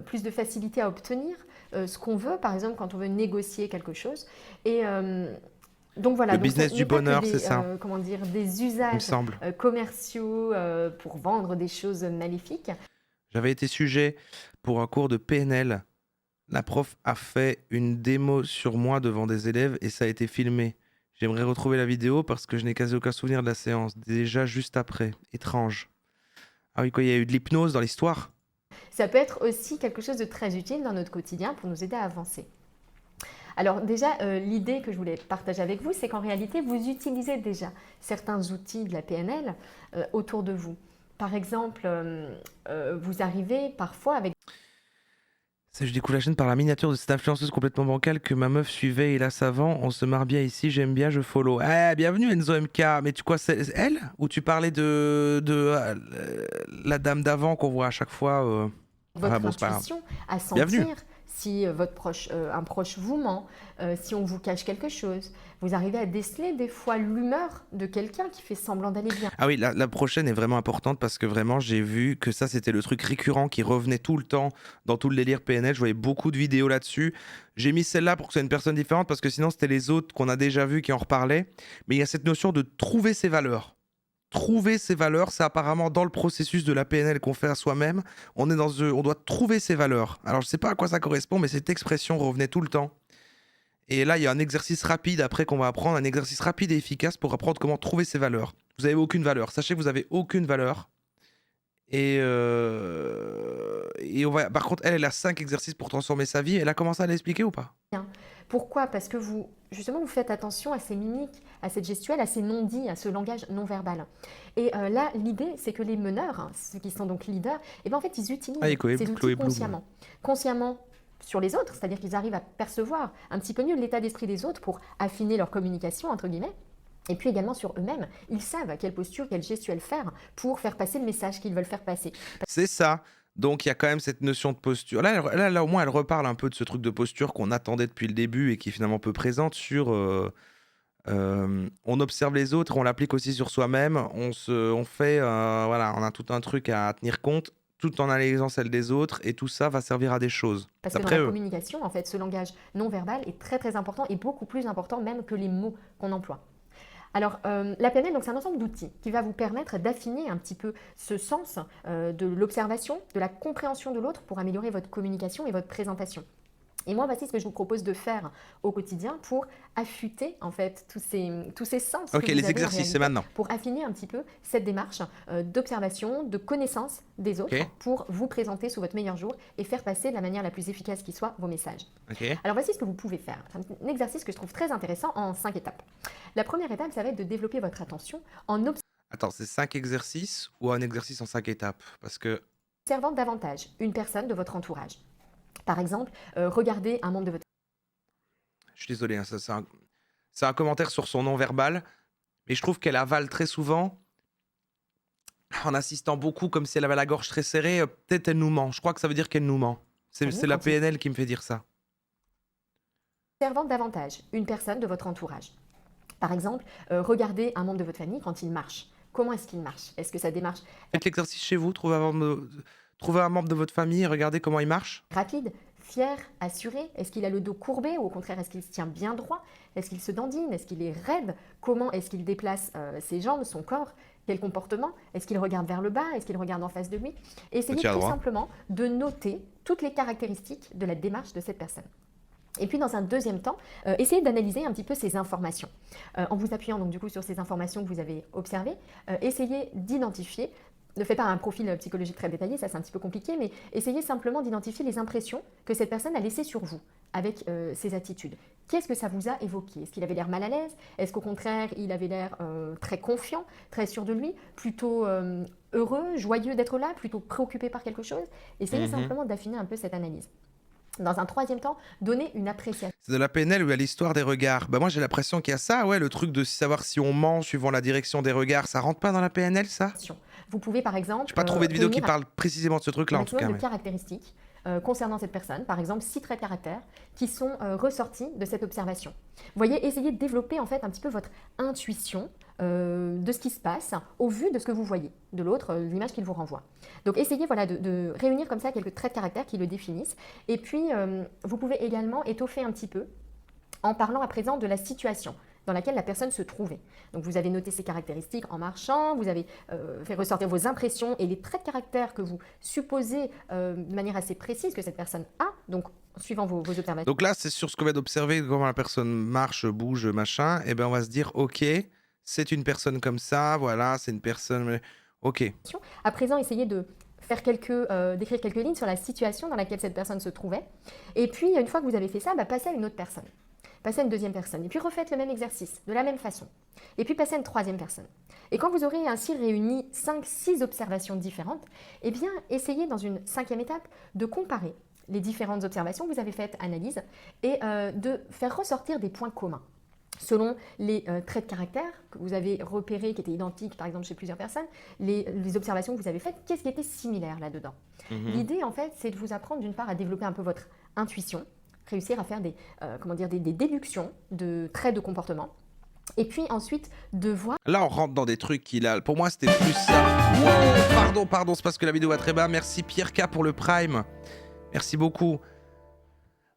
plus de facilité à obtenir ce qu'on veut, par exemple quand on veut négocier quelque chose. Et donc voilà. Le business du bonheur, c'est ça. Comment dire, des Il me usages semble. commerciaux pour vendre des choses maléfiques. J'avais été sujet pour un cours de PNL. La prof a fait une démo sur moi devant des élèves et ça a été filmé. J'aimerais retrouver la vidéo parce que je n'ai quasi aucun souvenir de la séance. Déjà juste après. Étrange. Ah oui, quoi, il y a eu de l'hypnose dans l'histoire? Ça peut être aussi quelque chose de très utile dans notre quotidien pour nous aider à avancer. Alors déjà, l'idée que je voulais partager avec vous, c'est qu'en réalité, vous utilisez déjà certains outils de la PNL autour de vous. Par exemple, vous arrivez parfois avec... Ça, je découvre la chaîne par la miniature de cette influenceuse complètement bancale que ma meuf suivait et là savant, on se marre bien ici, j'aime bien, je follow. Eh, bienvenue Enzo MK, mais tu quoi, c'est elle? Ou tu parlais de la dame d'avant qu'on voit à chaque fois votre bon, c'est pas grave. intuition, à Bienvenue. sentir si un proche vous ment, si on vous cache quelque chose. Vous arrivez à déceler des fois l'humeur de quelqu'un qui fait semblant d'aller bien. Ah oui, la prochaine est vraiment importante parce que vraiment j'ai vu que ça c'était le truc récurrent qui revenait tout le temps dans tout le délire PNL. Je voyais beaucoup de vidéos là-dessus. J'ai mis celle-là pour que ce soit une personne différente parce que sinon c'était les autres qu'on a déjà vus qui en reparlaient. Mais il y a cette notion de trouver ses valeurs. Trouver ses valeurs, c'est apparemment dans le processus de la PNL qu'on fait à soi-même. On doit trouver ses valeurs. Alors je sais pas à quoi ça correspond, mais cette expression revenait tout le temps. Et là, il y a un exercice rapide après qu'on va apprendre, un exercice rapide et efficace pour apprendre comment trouver ses valeurs. Vous n'avez aucune valeur. Sachez que vous n'avez aucune valeur. Et on va... Par contre, elle a 5 exercices pour transformer sa vie. Elle a commencé à l'expliquer ou pas? Pourquoi? Parce que vous faites attention à ces mimiques, à cette gestuelle, à ces non-dits, à ce langage non-verbal. Et là, l'idée, c'est que les meneurs, hein, ceux qui sont donc leaders, eh ben, en fait, ils utilisent ces outils consciemment. Consciemment sur les autres, c'est-à-dire qu'ils arrivent à percevoir un petit peu mieux l'état d'esprit des autres pour affiner leur communication, entre guillemets. Et puis également sur eux-mêmes, ils savent à quelle posture, quelle gestuelle faire pour faire passer le message qu'ils veulent faire passer. C'est ça. Donc il y a quand même cette notion de posture. Là, au moins, elle reparle un peu de ce truc de posture qu'on attendait depuis le début et qui est finalement peu présente sur... on observe les autres, on l'applique aussi sur soi-même. On fait... voilà, on a tout un truc à tenir compte tout en analysant celle des autres et tout ça va servir à des choses. Parce que dans la communication, en fait, ce langage non verbal est très très important et beaucoup plus important même que les mots qu'on emploie. Alors, la PNL, donc, c'est un ensemble d'outils qui va vous permettre d'affiner un petit peu ce sens de l'observation, de la compréhension de l'autre pour améliorer votre communication et votre présentation. Et moi, voici ce que je vous propose de faire au quotidien pour affûter en fait tous ces sens que Ok, vous les avez en exercices, réalité, c'est maintenant. pour affiner un petit peu cette démarche d'observation, de connaissance des autres, Ok. pour vous présenter sous votre meilleur jour et faire passer de la manière la plus efficace qui soit vos messages. Ok. Alors voici ce que vous pouvez faire. C'est un exercice que je trouve très intéressant en 5 étapes. La première étape, ça va être de développer votre attention en Attends, c'est 5 exercices ou un exercice en 5 étapes? Parce que observant davantage une personne de votre entourage. Par exemple, regardez un membre de votre je suis désolé, hein, ça, c'est un commentaire sur son non-verbal, mais je trouve qu'elle avale très souvent en insistant beaucoup, comme si elle avait la gorge très serrée. Peut-être elle nous ment. Je crois que ça veut dire qu'elle nous ment. C'est la quand il- PNL qui me fait dire ça. observant davantage une personne de votre entourage. Par exemple, regardez un membre de votre famille quand il marche. Comment est-ce qu'il marche? Est-ce que sa démarche Faites l'exercice chez vous, trouvez un membre de votre famille et regardez comment il marche. rapide, fier, assuré? Est-ce qu'il a le dos courbé ou au contraire, est-ce qu'il se tient bien droit? Est-ce qu'il se dandine? Est-ce qu'il est raide? Comment est-ce qu'il déplace ses jambes, son corps? Quel comportement? Est-ce qu'il regarde vers le bas? Est-ce qu'il regarde en face de lui? Essayez tient tout droit. simplement de noter toutes les caractéristiques de la démarche de cette personne. Et puis dans un deuxième temps, essayez d'analyser un petit peu ces informations. En vous appuyant donc du coup sur ces informations que vous avez observées, essayez d'identifier. Ne faites pas un profil psychologique très détaillé, ça c'est un petit peu compliqué, mais essayez simplement d'identifier les impressions que cette personne a laissées sur vous avec ses attitudes. Qu'est-ce que ça vous a évoqué? Est-ce qu'il avait l'air mal à l'aise? Est-ce qu'au contraire, il avait l'air très confiant, très sûr de lui, plutôt heureux, joyeux d'être là, plutôt préoccupé par quelque chose? Essayez simplement d'affiner un peu cette analyse. Dans un troisième temps, donnez une appréciation. C'est de la PNL où il y a l'histoire des regards. Bah moi j'ai l'impression qu'il y a ça, ouais, le truc de savoir si on ment suivant la direction des regards, ça rentre pas dans la PNL ça? Vous pouvez par exemple J'ai pas trouvé de vidéo qui réunir parle précisément de ce truc-là en tout cas. de mais- caractéristiques concernant cette personne, par exemple 6 traits de caractère qui sont ressortis de cette observation. Vous voyez, essayez de développer en fait un petit peu votre intuition de ce qui se passe au vu de ce que vous voyez, de l'autre, l'image qu'il vous renvoie. Donc essayez voilà, de réunir comme ça quelques traits de caractère qui le définissent. Et puis vous pouvez également étoffer un petit peu en parlant à présent de la situation dans laquelle la personne se trouvait. Donc vous avez noté ses caractéristiques en marchant, vous avez fait ressortir vos impressions et les traits de caractère que vous supposez de manière assez précise que cette personne a, donc suivant vos observations. Donc là, c'est sur ce qu'on vient d'observer, comment la personne marche, bouge, machin, et ben on va se dire, ok, c'est une personne comme ça, voilà, c'est une personne... Ok. À présent, essayez de faire d'écrire quelques lignes sur la situation dans laquelle cette personne se trouvait. Et puis, une fois que vous avez fait ça, passez à une autre personne. Passez à une deuxième personne. Et puis, refaites le même exercice, de la même façon. Et puis, passez à une troisième personne. Et quand vous aurez ainsi réuni 5-6 observations différentes, eh bien, essayez dans une cinquième étape de comparer les différentes observations que vous avez faites, analyse, et de faire ressortir des points communs. Selon les traits de caractère que vous avez repérés, qui étaient identiques, par exemple, chez plusieurs personnes, les observations que vous avez faites, qu'est-ce qui était similaire là-dedans? L'idée, en fait, c'est de vous apprendre, d'une part, à développer un peu votre intuition, réussir à faire des déductions de traits de comportement, et puis ensuite, de voir... Là, on rentre dans des trucs qu'il a... Pour moi, c'était plus ça. Wow, pardon, c'est parce que la vidéo va très bas. Merci Pierre K pour le Prime. Merci beaucoup.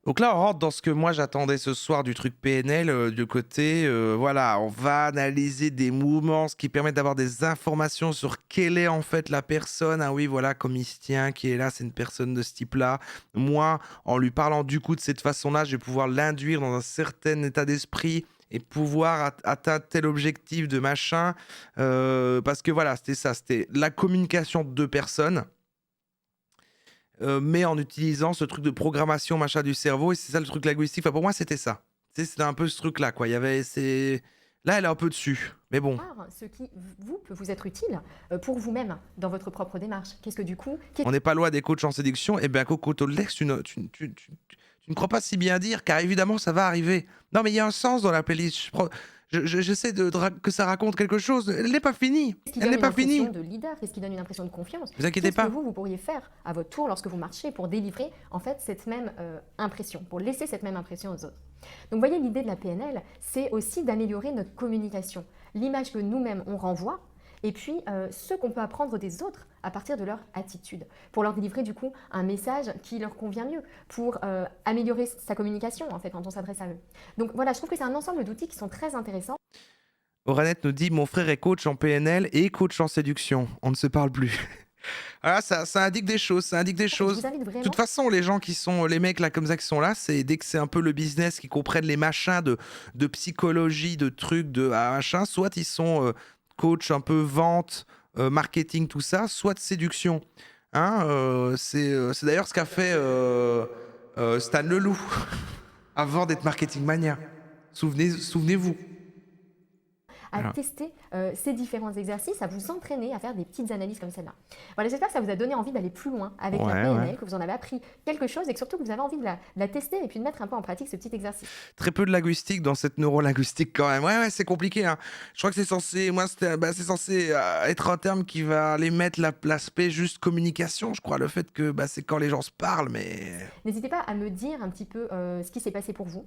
Donc là, on rentre dans ce que moi j'attendais ce soir du truc PNL, du côté, voilà, on va analyser des mouvements, ce qui permet d'avoir des informations sur quelle est en fait la personne. Ah oui, voilà, comme il se tient, qui est là, c'est une personne de ce type-là. Moi, en lui parlant du coup de cette façon-là, je vais pouvoir l'induire dans un certain état d'esprit et pouvoir atteindre tel objectif de machin. Parce que voilà, c'était ça, c'était la communication de deux personnes. Mais en utilisant ce truc de programmation machin du cerveau, et c'est ça le truc linguistique. Enfin, pour moi, c'était ça. C'était un peu ce truc-là, quoi. Il y avait, là, elle est un peu dessus, mais bon. Ce qui peut vous être utile pour vous-même dans votre propre démarche. Qu'est-ce que du coup... On n'est pas loin des coachs en séduction. Eh bien, Coco Toldex, tu ne crois pas si bien dire, car évidemment, ça va arriver. Non, mais il y a un sens dans la playlist. J'essaie que ça raconte quelque chose. Elle n'est pas finie. Elle n'est pas finie. Qu'est-ce qui donne une impression de leader? Qu'est-ce qui donne une impression de confiance? Vous inquiétez pas. Qu'est-ce que vous pourriez faire à votre tour lorsque vous marchez pour délivrer en fait cette même impression, pour laisser cette même impression aux autres? Donc, vous voyez, l'idée de la PNL, c'est aussi d'améliorer notre communication, l'image que nous-mêmes on renvoie, et puis ce qu'on peut apprendre des autres à partir de leur attitude, pour leur délivrer du coup un message qui leur convient mieux, pour améliorer sa communication en fait quand on s'adresse à eux. Donc voilà, je trouve que c'est un ensemble d'outils qui sont très intéressants. Oranette nous dit mon frère est coach en PNL et coach en séduction. On ne se parle plus. Voilà, ça indique des choses, ça indique des Je choses. vous invite De vraiment. toute façon, les gens qui sont, les mecs là comme ça qui sont là, c'est dès que c'est un peu le business, qui comprennent les machins de psychologie, de trucs, de machin, soit ils sont coach un peu vente, marketing, tout ça, soit de séduction. Hein, c'est d'ailleurs ce qu'a fait Stan Leloup avant d'être marketing mania. Souvenez-vous. À Voilà. tester ces différents exercices, à vous entraîner à faire des petites analyses comme celle-là. Voilà, j'espère que ça vous a donné envie d'aller plus loin avec la Ouais, PNL, ouais. que vous en avez appris quelque chose et que surtout que vous avez envie de la tester et puis de mettre un peu en pratique ce petit exercice. Très peu de linguistique dans cette neurolinguistique quand même. Ouais, c'est compliqué. Hein. Je crois que c'est censé, c'est censé être un terme qui va aller mettre l'aspect juste communication. Je crois le fait que c'est quand les gens se parlent, mais N'hésitez pas à me dire un petit peu ce qui s'est passé pour vous,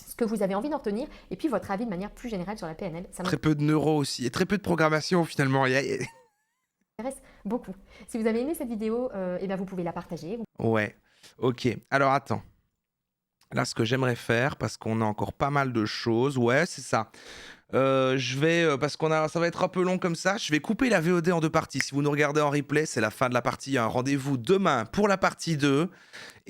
ce que vous avez envie d'en retenir et puis votre avis de manière plus générale sur la PNL. Ça très peu de neuro aussi et très peu de programmation finalement. m'intéresse beaucoup. Si vous avez aimé cette vidéo, vous pouvez la partager. Ouais. Ok. Alors attends. Là, ce que j'aimerais faire, parce qu'on a encore pas mal de choses, ouais, c'est ça. Je vais, parce ça va être un peu long comme ça, je vais couper la VOD en deux parties. Si vous nous regardez en replay, c'est la fin de la partie 1. Rendez-vous demain pour la partie 2.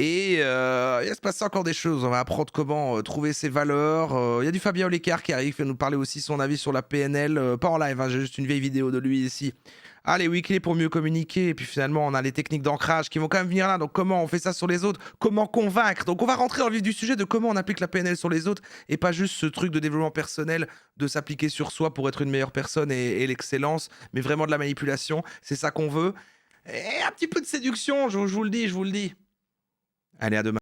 Et il va se passer encore des choses. On va apprendre comment trouver ses valeurs. Il y a du Fabien Olécart qui arrive, il va nous parler aussi son avis sur la PNL. Pas en live, hein, j'ai juste une vieille vidéo de lui ici. Ah, les weeklies pour mieux communiquer. Et puis finalement, on a les techniques d'ancrage qui vont quand même venir là. Donc, comment on fait ça sur les autres? Comment convaincre? Donc, on va rentrer dans le vif du sujet de comment on applique la PNL sur les autres et pas juste ce truc de développement personnel, de s'appliquer sur soi pour être une meilleure personne et l'excellence, mais vraiment de la manipulation. C'est ça qu'on veut. Et un petit peu de séduction, je vous le dis, je vous le dis. Allez, à demain.